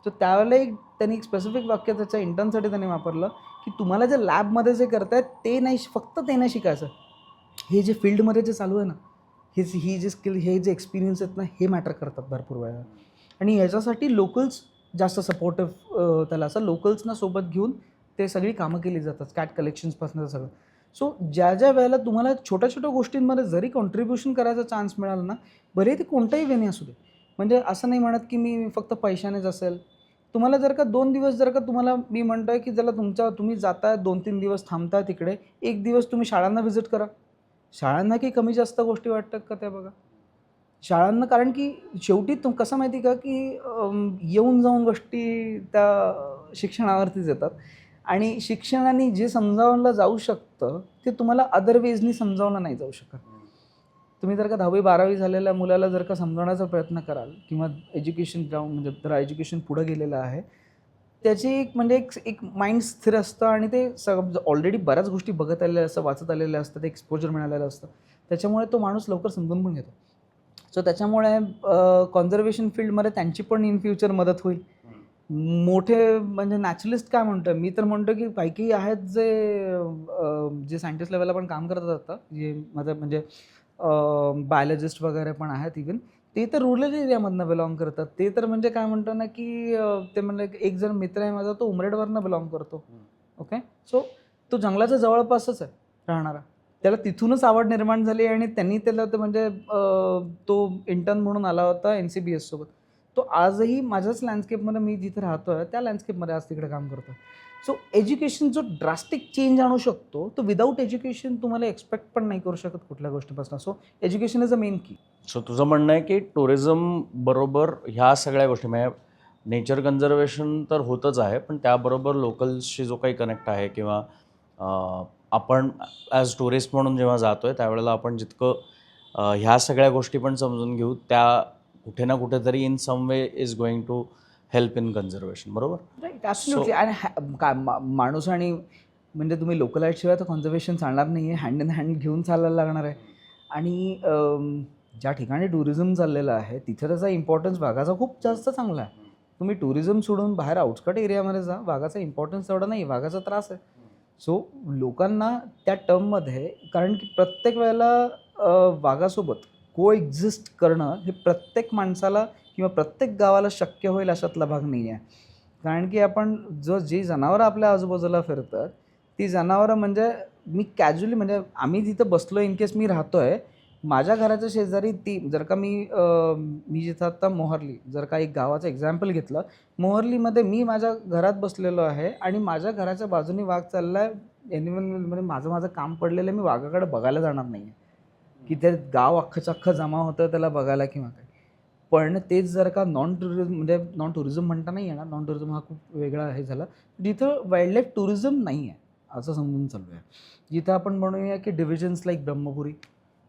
सो त्यावेळेला त्यांनी एक स्पेसिफिक वाक्य त्याच्या इंटर्नसाठी त्यांनी वापरलं की तुम्हाला जे लॅबमध्ये जे करतायत ते नाही, फक्त ते नाही शिकायचं, हे जे फील्डमध्ये जे चालू आहे ना, ही जे स्किल, हे जे एक्सपिरियन्स आहेत ना, हे मॅटर करतात भरपूर वेळा. आणि ह्याच्यासाठी लोकल्स जास्त सपोर्टिव्ह त्याला असं लोकल्सना सोबत घेऊन ते सगळी कामं केली जातात, स्कॅट कलेक्शन्सपासून सगळं. सो ज्या वेळेला तुम्हाला छोट्या छोट्या गोष्टींमध्ये जरी कॉन्ट्रिब्युशन करायचा चान्स मिळाला ना, भले ते कोणताही वेने असू दे. म्हणजे असं नाही म्हणत की मी फक्त पैशानेच असेल तुम्हाला जर का 2 दिवस जर का तुम्हाला मी म्हणतोय की ज्याला तुम्ही जाताय 2-3 दिवस थांबताय तिकडे, 1 दिवस तुम्ही शाळांना व्हिजिट करा. शाळांना काही कमी जास्त गोष्टी वाटतात का त्या बघा. शाळांना कारण की शेवटी कसं माहिती आहे का की येऊन जाऊन गोष्टी त्या शिक्षणावरतीच येतात आणि शिक्षणाने जे समजावलं जाऊ शकतं ते तुम्हाला अदर वेजनी समजावलं नाही जाऊ शकत. तुम्ही जर का 10वी-12वी झालेल्या मुलाला जर का समजवण्याचा प्रयत्न कराल किंवा एज्युकेशन ग्राउंड म्हणजे जर एज्युकेशन पुढं गेलेलं आहे, त्याची एक म्हणजे एक माइंड स्थिर असतं आणि ते ऑलरेडी बऱ्याच गोष्टी बघत आलेल्या असतात, वाचत आलेल्या असतात, एक्सपोजर मिळालेलं असतं. त्याच्यामुळे तो माणूस लवकर समजून पण घेतो. सो त्याच्यामुळे कॉन्झर्वेशन फील्डमध्ये त्यांची पण इन फ्युचर मदत होईल. मोठे म्हणजे नॅचरलिस्ट काय म्हणतो मी तर म्हणतो की काही काही आहेत जे सायंटिस्ट लेवलला पण काम करत आता, जे माझं म्हणजे बायोलॉजिस्ट वगैरे पण आहेत इवन, ते तर रूरल एरियामधनं बिलॉंग करतात. ते तर म्हणजे काय म्हणतो ना की ते म्हणलं एक जण मित्र आहे माझा, तो उमरेडवरनं बिलॉंग करतो. ओके. सो तो जंगलाच्या जवळपासच आहे राहणारा. त्याला तिथूनच आवड निर्माण झाली आणि त्यांनी त्याला ते म्हणजे तो इंटर्न म्हणून आला होता NCBS सोबत. तो आजही माझ्याच लँडस्केपमध्ये मी जिथे राहतो आहे त्या लँडस्केपमध्ये आज तिकडे काम करतो. सो एज्युकेशन जो ड्रास्टिक चेंज आणू शकतो तो विदाऊट एज्युकेशन तुम्हाला एक्सपेक्ट पण नाही करू शकत कुठल्या गोष्टीपासून. So education is a main की. सो तुझं म्हणणं आहे की टुरिझम बरोबर ह्या सगळ्या गोष्टी म्हणजे नेचर कन्झर्वेशन तर होतच आहे, पण त्याबरोबर लोकल्सशी जो काही कनेक्ट आहे किंवा आपण ॲज टुरिस्ट म्हणून जेव्हा जातो आहे त्यावेळेला आपण जितकं ह्या सगळ्या गोष्टी पण समजून घेऊ त्या कुठे ना कुठेतरी in some way is going to help in conservation, बरोबर? Right, absolutely. आणि काय माणूस आणि म्हणजे तुम्ही लोकलाईट शिवाय तर कॉन्झर्वेशन चालणार नाही आहे. हँड इन हँड घेऊन चालायला लागणार आहे. आणि ज्या ठिकाणी टुरिझम चाललेलं आहे तिथे त्याचा इम्पॉर्टन्स वाघाचा खूप जास्त चांगला आहे. तुम्ही टुरिझम सोडून बाहेर आउटस्कट एरियामध्ये जा, वाघाचा इम्पॉर्टन्स एवढा नाही, वाघाचा त्रास आहे. सो लोकांना त्या टर्ममध्ये, कारण की प्रत्येक वेळेला वाघासोबत को एक्झिस्ट करणं हे प्रत्येक माणसाला किंवा प्रत्येक गावाला शक्य होईल अशातला भाग नाही आहे. कारण की आपण जी जनावरं आपल्या आजूबाजूला फिरतात ती जनावरं म्हणजे मी कॅज्युअली म्हणजे आम्ही जिथं बसलो इन केस मी राहतो आहे, माझ्या घराच्या शेजारी ती जर का मी जिथं आत्ता मोहर्ली जर का एक गावाचं एक्झाम्पल घेतलं, मोहर्लीमध्ये मी माझ्या घरात बसलेलो आहे आणि माझ्या घराच्या बाजूने वाघ चालला आहे. एनिमल म्हणजे माझं काम पडलेलं आहे, मी वाघाकडे बघायला जाणार नाही आहे की ते गाव अख्खंच्या अख्खं जमा होतं त्याला बघायला किंवा काय. पण तेच जर का नॉन टुरिझम म्हणता नाही येणार, नॉन टुरिझम हा खूप वेगळा हे झाला, जिथं वाईल्ड लाईफ टुरिझम नाही आहे असं समजून चालू आहे. जिथं आपण म्हणूया की डिव्हिजन्स लाईक ब्रह्मपुरी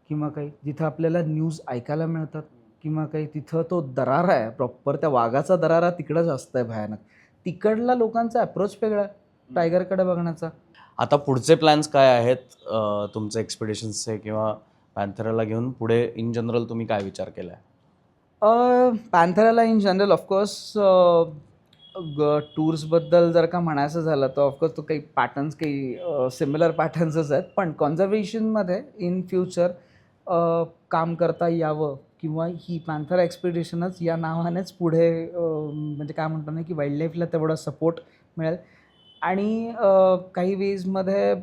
किंवा काही जिथं आपल्याला न्यूज ऐकायला मिळतात किंवा काही, तिथं तो दरारा आहे प्रॉपर, त्या वाघाचा दरारा तिकडं जास्त आहे भयानक. तिकडला लोकांचा अप्रोच वेगळा आहे टायगरकडे बघण्याचा. आता पुढचे प्लॅन्स काय आहेत तुमचे एक्सपिडिशन्सचे किंवा पॅन्थेराला घेऊन पुढे इन जनरल तुम्ही काय विचार केला आहे? पॅन्थेराला इन जनरल ऑफकोर्स टूर्सबद्दल जर का म्हणायचं झालं तर ऑफकोर्स तो काही पॅटर्न्स काही सिमिलर पॅटर्न्सच आहेत, पण कॉन्झर्वेशनमध्ये इन फ्युचर काम करता यावं किंवा ही पॅन्थेरा एक्सपिडिशनच या नावानेच पुढे म्हणजे काय म्हणतो ना की वाईल्ड लाईफला तेवढा सपोर्ट मिळेल. आणि काही वेजमध्ये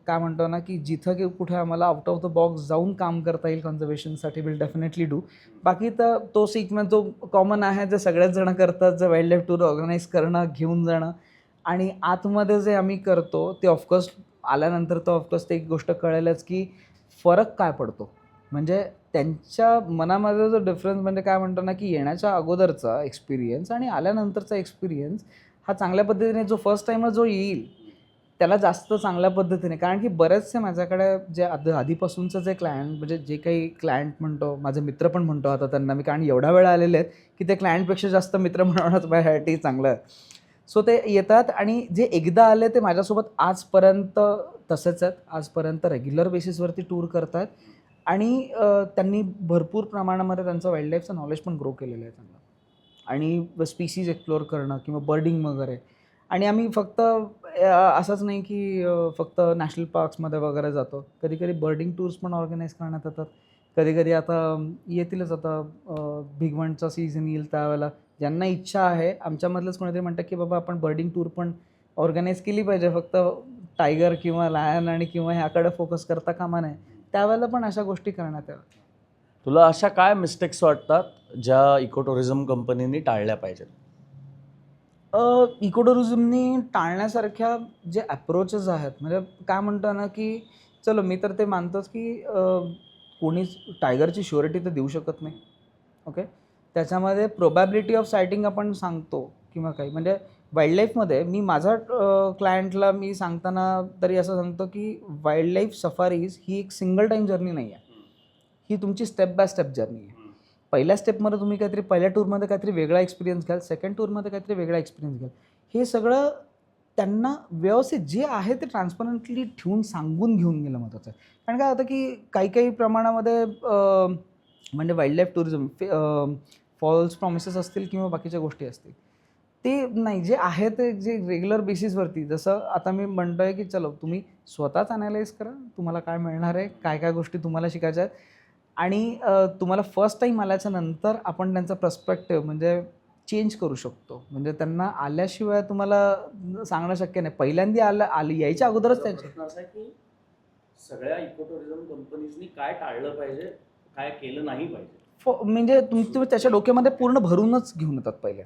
काय म्हणतो ना की जिथं की कुठे आम्हाला आउट ऑफ द बॉक्स जाऊन काम करता येईल कन्झर्वेशनसाठी विल डेफिनेटली डू. बाकी तर तो सिक्वेन्स जो कॉमन आहे जे सगळ्याच जण करतात, जे वाईल्ड लाईफ टूर ऑर्गनाईज करणं, घेऊन जाणं आणि आतमध्ये जे आम्ही करतो ते ऑफकोर्स आल्यानंतर तर ऑफकोर्स ते एक गोष्ट कळेलच की फरक काय पडतो. म्हणजे त्यांच्या मनामध्ये जो डिफरन्स म्हणजे काय म्हणतो ना की येण्याच्या अगोदरचा एक्सपिरियन्स आणि आल्यानंतरचा एक्सपिरियन्स हा चांगल्या पद्धतीने जो फर्स्ट टाइमर जो येईल त्याला जास्त चांगल्या पद्धतीने, कारण की बरेचसे माझ्याकडे जे आधीपासूनचं जे क्लायंट म्हणजे जे काही क्लायंट म्हणतो, माझे मित्र पण म्हणतो आता त्यांना मी, कारण एवढ्या वेळा आलेले आहेत की ते क्लायंटपेक्षा जास्त मित्र म्हणणंच माझ्यासाठी चांगलं आहे. सो ते येतात आणि जे एकदा आले ते माझ्यासोबत आजपर्यंत तसेच आहेत, आजपर्यंत रेग्युलर बेसिसवरती टूर करत आहेत आणि त्यांनी भरपूर प्रमाणामध्ये त्यांचं वाईल्ड लाईफचं नॉलेज पण ग्रो केलेलं आहे त्यांना आणि स्पीसीज एक्सप्लोअर करणं किंवा बर्डिंग वगैरे. आणि आम्ही फक्त असंच नाही की फक्त नॅशनल पार्क्समध्ये वगैरे जातो, कधी कधी बर्डिंग टूर्स पण ऑर्गनाईज करण्यात येतात. कधी कधी आता येतीलच, आता भिगवणचा सीझन येईल त्यावेळेला ज्यांना इच्छा आहे आमच्यामधलंच कोणीतरी म्हणतात की बाबा आपण बर्डिंग टूर पण ऑर्गनाईज केली पाहिजे, फक्त टायगर किंवा लायन आणि किंवा ह्याकडे फोकस करता कामा नये, त्यावेळेला पण अशा गोष्टी करण्यात याव्या. तुला अशा काय मिस्टेक्स वाटतात ज्या इको टुरिझम कंपनीनी टाळल्या पाहिजेत? इको टुरिझमनी टाळण्यासारख्या जे अप्रोचेस आहेत, म्हणजे काय म्हणतो ना की चलो मी तर ते मानतोच की कोणीच टायगरची शुअरिटी तर देऊ शकत नाही. ओके, त्याच्यामध्ये प्रोबॅबिलिटी ऑफ सायटिंग आपण सांगतो किंवा काही, म्हणजे वाईल्डलाईफमध्ये मी माझा क्लायंटला मी सांगताना तरी असं सांगतो की वाईल्डलाईफ सफारीज ही एक सिंगल टाईम जर्नी नाही आहे, ही तुमची स्टेप बाय स्टेप जर्नी आहे. पहिल्या स्टेपमध्ये तुम्ही काहीतरी पहिल्या टूरमध्ये काहीतरी वेगळा एक्सपिरियन्स घ्याल, सेकंड टूरमध्ये काहीतरी वेगळा एक्सपिरियन्स घ्याल. हे सगळं त्यांना व्यवस्थित जे आहे ते ट्रान्सपरंटली ठेवून सांगून घेऊन गेलं महत्त्वाचं आहे. कारण काय होतं की काही काही प्रमाणामध्ये म्हणजे वाईल्डलाईफ टुरिझम फॉल्स प्रॉमिसेस असतील किंवा बाकीच्या गोष्टी असतील, ते नाही, जे आहे ते जे रेग्युलर बेसिसवरती, जसं आता मी म्हणतो आहे की चलो तुम्ही स्वतःच ॲनालाइज करा, तुम्हाला काय मिळणार आहे, काय काय गोष्टी तुम्हाला शिकायच्या आहेत. आणि तुम्हाला फर्स्ट टाईम आल्याच्या नंतर आपण त्यांचा पर्स्पेक्टिव्ह म्हणजे चेंज करू शकतो. म्हणजे त्यांना आल्याशिवाय तुम्हाला सांगणं शक्य नाही. पहिल्यांदा आली यायच्या अगोदरच माझा त्यांच्या प्रश्न असा आहे की सगळ्या इको टुरिझम कंपनीजनी काय टाळलं पाहिजे, काय केलं नाही पाहिजे? म्हणजे तुम्ही त्याच्या डोक्यामध्ये पूर्ण भरूनच घेऊन येतात पहिले.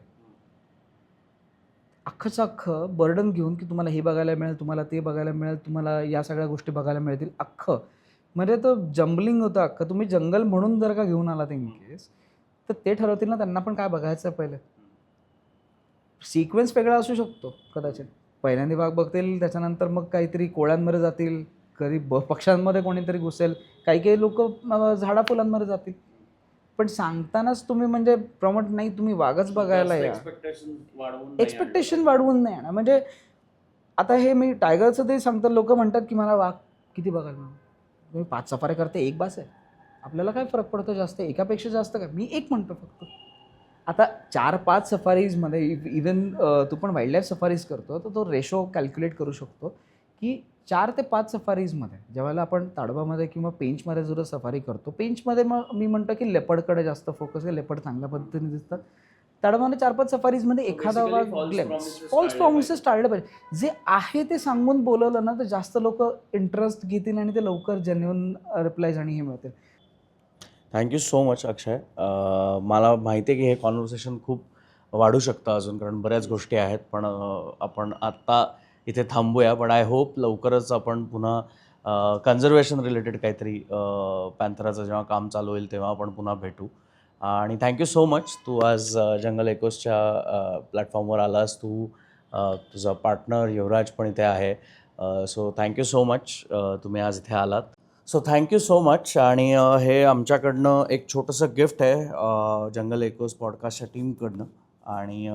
अख्खंचं अख्खं बर्डन घेऊन की तुम्हाला हे बघायला मिळेल, तुम्हाला ते बघायला मिळेल, तुम्हाला या सगळ्या गोष्टी बघायला मिळतील. अख्खं म्हणजे तो जंगलिंग होतं अख्खं. तुम्ही जंगल म्हणून जर का घेऊन आलात इन केस, तर ते ठरवतील ना त्यांना पण काय बघायचं आहे पहिले. सिक्वेन्स वेगळा असू शकतो कदाचित. पहिल्यांदा वाघ बघतील, त्याच्यानंतर मग काहीतरी कोळ्यांमध्ये जातील, कधी पक्ष्यांमध्ये कोणीतरी घुसेल, काही काही लोकं झाडाफुलांमध्ये जातील. पण सांगतानाच तुम्ही म्हणजे प्रमोट नाही, तुम्ही वाघच बघायला या. एक्सपेक्टेशन वाढवून नाही आणलं एक्सपेक्टेशन वाढवून नाही आणा. म्हणजे आता हे मी टायगरचं ते सांगतात, लोकं म्हणतात की मला वाघ किती बघायला मिळाला. तुम्ही 5 सफारी करते, एक बास आहे. आपल्याला काय फरक पडतो जास्त, एकापेक्षा जास्त काय? मी एक म्हणतो फक्त. आता 4-5 सफारीजमध्ये इवन तू पण वाईल्डलाईफ सफारीज करतो, तर तो रेशो कॅल्क्युलेट करू शकतो की 4 ते 5 सफारीजमध्ये ज्यावेळेला आपण ताडोबामध्ये किंवा पेंचमध्ये जर सफारी करतो, पेंचमध्ये मग मी म्हणतो की लेपर्डकडे जास्त फोकस आहे, लेपर्ड चांगल्या पद्धतीने दिसतात. ताडोबामध्ये 4-5 सफारीजमध्ये एखादा basically वाघ false ग्लेम्स, promises फॉल्स टाळले प्रॉमिसेस टाळलं पाहिजे. जे आहे ते सांगून बोलवलं ना, तर जास्त लोकं इंटरेस्ट घेतील आणि ते लवकर जेन्युइन रिप्लायज आणि हे मिळतील. थँक्यू सो मच अक्षय. मला माहिती आहे की हे कॉन्व्हर्सेशन खूप वाढू शकतं अजून, कारण बऱ्याच गोष्टी आहेत. पण आपण आत्ता इथे थांबूया. पण आय होप लवकरच आपण पुन्हा कन्झर्वेशन रिलेटेड काहीतरी पॅन्थराचं जेव्हा काम चालू होईल तेव्हा आपण पुन्हा भेटू. आणि थँक्यू सो मच. तू आज जंगल एकोसच्या प्लॅटफॉर्मवर आलास. तू तुझा पार्टनर युवराज पण इथे आहे. सो थँक्यू सो मच, तुम्ही आज इथे आलात. So thank you so much. आणि हे आमच्याकडनं एक छोटंसं गिफ्ट आहे जंगल एकोस पॉडकास्टच्या टीमकडनं. आणि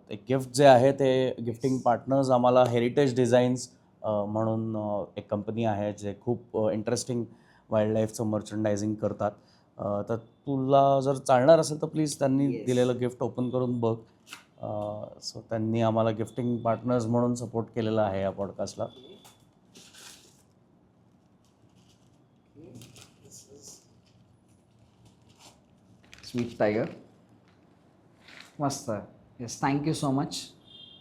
एक गिफ्ट जे आहे ते गिफ्टिंग पार्टनर्स आम्हाला हेरिटेज डिझाईन्स म्हणून एक कंपनी आहे जे खूप इंटरेस्टिंग वाईल्डलाईफचं मर्चंडायझिंग करतात. तर तुला जर चालणार असेल तर प्लीज त्यांनी दिलेलं गिफ्ट ओपन करून बघ. सो त्यांनी आम्हाला गिफ्टिंग पार्टनर्स म्हणून सपोर्ट केलेला आहे या पॉडकास्टला. स्वीट टायगर, मस्त. येस, थँक्यू सो मच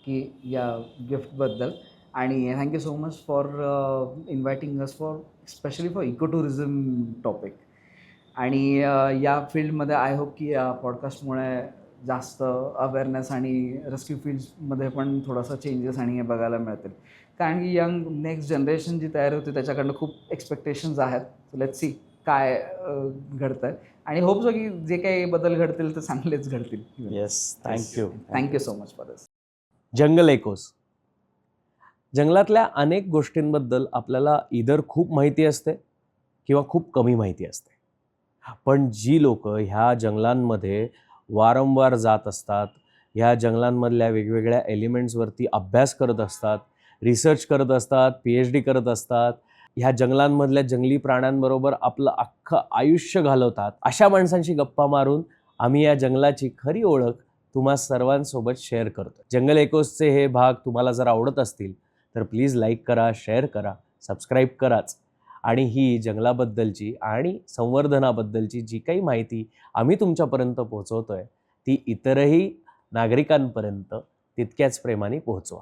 की या गिफ्टबद्दल. आणि thank you so much for inviting us for specially for eco tourism topic. आणि या फील्डमध्ये आय होप की या पॉडकास्टमुळे जास्त अवेअरनेस आणि रेस्क्यू फील्ड्समध्ये पण थोडासा चेंजेस आणि हे बघायला मिळतील. कारण की यंग नेक्स्ट जनरेशन जी तयार होते त्याच्याकडनं खूप एक्सपेक्टेशन्स आहेत. सो लेट्स सी काय घडतं आहे. आणि होप सो की जे काही बदल घडतील ते चांगलेच घडतील. Yes, thank you. Thank you so much for this. Jungle echoes. जंगलातल्या अनेक गोष्टींबद्दल आपल्याला इधर खूप माहिती असते किंवा खूप कमी माहिती असते. पण जी लोकं ह्या जंगलांमध्ये वारंवार जात असतात, ह्या जंगलांमधल्या वेगवेगळ्या एलिमेंट्सवरती अभ्यास करत असतात, रिसर्च करत असतात, PhD करत असतात, ह्या जंगलांमधल्या जंगली प्राण्यांबरोबर आपलं अख्खं आयुष्य घालवतात, अशा माणसांशी गप्पा मारून आम्ही या जंगलाची खरी ओळख तुम्हा सर्वांसोबत शेअर करतो. जंगल एकोसचे हे भाग तुम्हाला जर आवडत असतील तर प्लीज लाईक करा, शेअर करा, सबस्क्राईब कराच. आणि ही जंगलाबद्दलची आणि संवर्धनाबद्दलची जी काही माहिती आम्ही तुमच्यापर्यंत पोहोचवतोय ती इतरही नागरिकांपर्यंत तितक्याच प्रेमाने पोहोचवा.